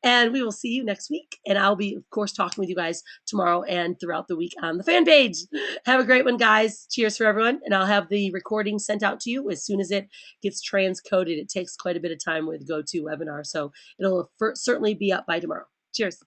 and we will see you next week. And I'll be, of course, talking with you guys tomorrow and throughout the week on the fan page. Have a great one, guys. Cheers for everyone. And I'll have the recording sent out to you as soon as it gets transcoded. It takes quite a bit of time with GoToWebinar, so it'll certainly be up by tomorrow. Cheers.